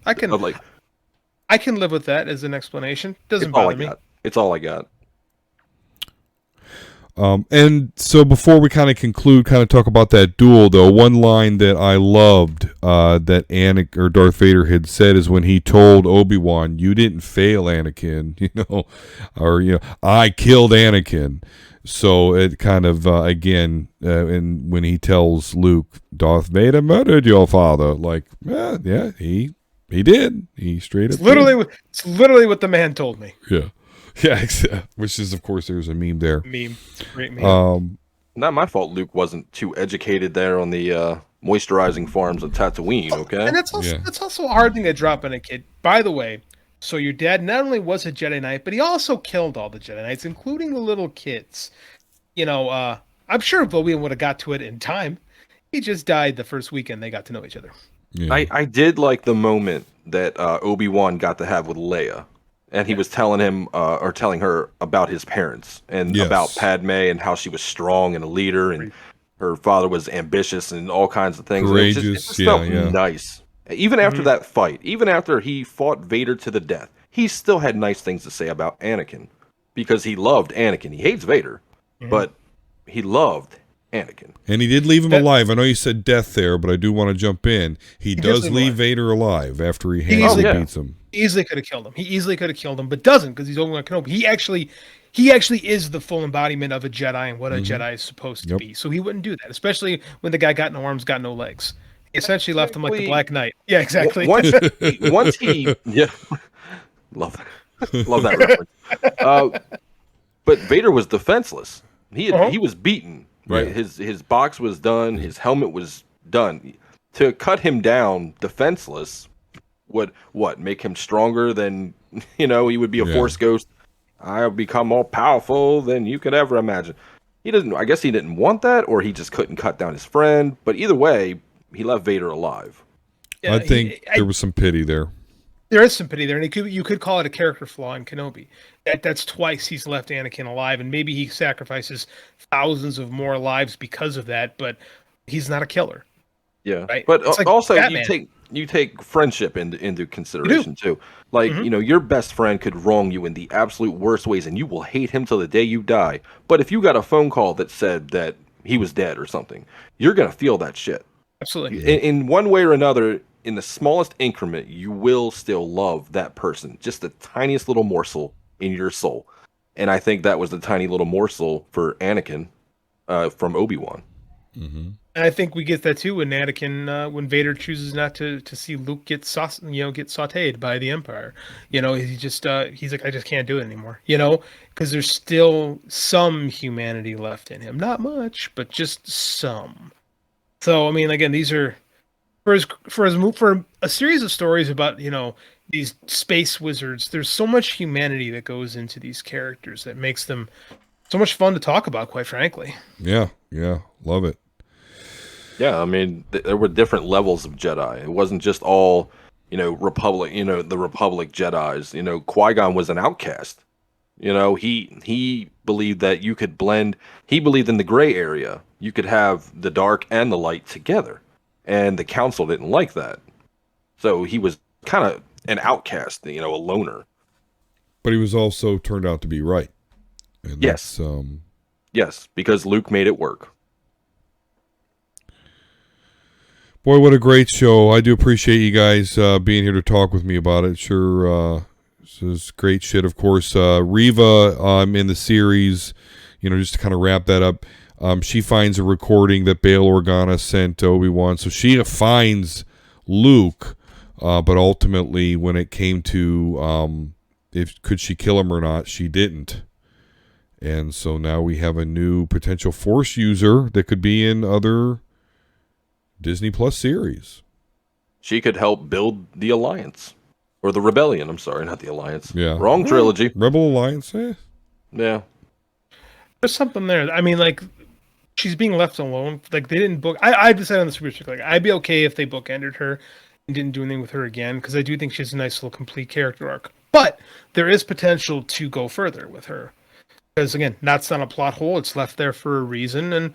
I can live with that as an explanation. Doesn't it's all bother I me. got. It's all I got. And so before we kind of conclude, kind of talk about that duel, though, one line that I loved that Anakin or Darth Vader had said is when he told Obi-Wan, "You didn't fail, Anakin," or I killed Anakin. So it kind of again, and when he tells Luke, "Darth Vader murdered your father," like, yeah, he did. He straight up. It's literally what the man told me. Yeah. Yeah, which is, of course, there's a meme there. Great meme. Not my fault Luke wasn't too educated there on the moisturizing farms of Tatooine, okay? And that's also a hard thing to drop on a kid. By the way, so your dad not only was a Jedi Knight, but he also killed all the Jedi Knights, including the little kids. I'm sure Obi-Wan would have got to it in time. He just died the first weekend they got to know each other. Yeah. I did like the moment that Obi-Wan got to have with Leia. And he was telling him or telling her about his parents and about Padme and how she was strong and a leader and her father was ambitious and all kinds of things. Courageous. It just felt nice. Even after that fight, even after he fought Vader to the death, he still had nice things to say about Anakin because he loved Anakin. He hates Vader, but he loved Anakin. And he did leave him alive. I know you said death there, but I do want to jump in. He does leave Vader alive after he handily beats him. Easily could have killed him. He easily could have killed him, but doesn't because he's Obi-Wan Kenobi. He actually is the full embodiment of a Jedi and what a Jedi is supposed to be. So he wouldn't do that, especially when the guy got no arms, got no legs. He essentially left him like the Black Knight. Yeah, exactly. Once he love that reference. But Vader was defenseless. He was beaten. Right, his box was done. His helmet was done. To cut him down defenseless would make him stronger than he would be a Force ghost. I'll become more powerful than you could ever imagine. I guess he didn't want that, or he just couldn't cut down his friend. But either way, he left Vader alive. Yeah, I think there was some pity there. There is some pity there, and you could call it a character flaw in Kenobi. That's twice he's left Anakin alive, and maybe he sacrifices thousands of more lives because of that. But he's not a killer. Yeah, right? But like also Batman. you take friendship into consideration too. Like your best friend could wrong you in the absolute worst ways, and you will hate him till the day you die. But if you got a phone call that said that he was dead or something, you're gonna feel that shit. Absolutely. In one way or another, in the smallest increment, you will still love that person, just the tiniest little morsel in your soul. And I think that was the tiny little morsel for Anakin from Obi-Wan. Mm-hmm. And I think we get that too when Anakin, when Vader chooses not to see Luke get get sautéed by the Empire. He's like, I just can't do it anymore. Because there's still some humanity left in him, not much, but just some. So I mean, again, these are for a series of stories about these space wizards. There's so much humanity that goes into these characters that makes them so much fun to talk about. Quite frankly. Yeah, love it. Yeah, I mean, there were different levels of Jedi. It wasn't just all, Republic, the Republic Jedis. Qui-Gon was an outcast. He believed that you could blend. He believed in the gray area. You could have the dark and the light together, and the Council didn't like that. So he was kind of an outcast, a loner. But he was also turned out to be right. And yes. Yes, because Luke made it work. Boy, what a great show. I do appreciate you guys being here to talk with me about it. Sure, this is great shit. Of course, Reva in the series, just to kind of wrap that up, she finds a recording that Bail Organa sent to Obi-Wan. So she finds Luke, but ultimately when it came to could she kill him or not, she didn't. And so now we have a new potential Force user that could be in other Disney Plus series. She could help build the Alliance. Or the Rebellion, I'm sorry, not the Alliance. Yeah. Wrong trilogy. Rebel Alliance, Yeah. There's something there. I mean, like, she's being left alone. Like, they didn't book... I decided on the Super Chick, like, I'd be okay if they bookended her and didn't do anything with her again, because I do think she has a nice little complete character arc. But there is potential to go further with her. Because, again, that's not a plot hole. It's left there for a reason, and,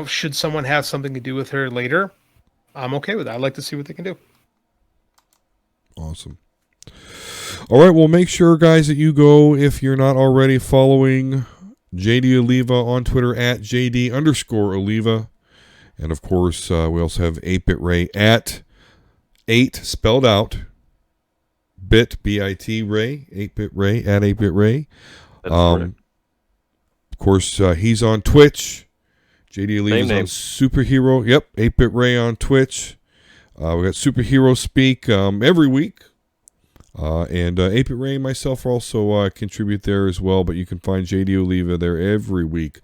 should someone have something to do with her later, I'm okay with that. I'd like to see what they can do. Awesome. All right, well, make sure, guys, that you go, if you're not already following JD Oliva on Twitter at JD_Oliva. And, of course, we also have 8-Bit Ray at 8 spelled out, bit, B-I-T, Ray, 8-Bit Ray at 8-Bit Ray. That's correct. Of course, he's on Twitch. JD Oliva's on Superhero. Yep, 8-Bit Ray on Twitch. We got Superhero Speak every week. And 8-Bit Ray and myself also contribute there as well. But you can find JD Oliva there every week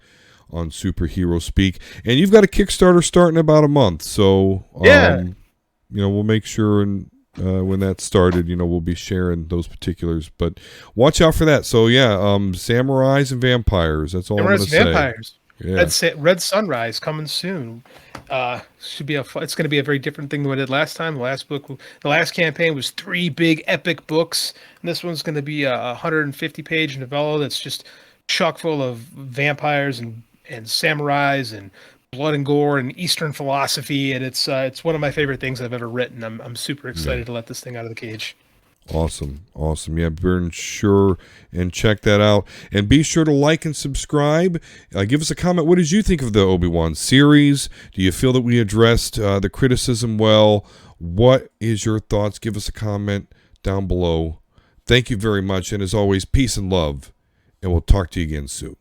on Superhero Speak. And you've got a Kickstarter starting in about a month. So, we'll make sure and when that's started, we'll be sharing those particulars. But watch out for that. So, samurais and vampires. That's all I'm going to say. Vampires. Yeah. Red Sunrise coming soon. Should be it's going to be a very different thing than what I did last time. The last campaign was 3 big epic books, and this one's going to be a 150-page novella that's just chock full of vampires and samurais and blood and gore and Eastern philosophy, and it's one of my favorite things I've ever written. I'm super excited to let this thing out of the cage. Awesome. Yeah, be sure and check that out. And be sure to like and subscribe. Give us a comment. What did you think of the Obi-Wan series? Do you feel that we addressed the criticism well? What is your thoughts? Give us a comment down below. Thank you very much. And as always, peace and love. And we'll talk to you again soon.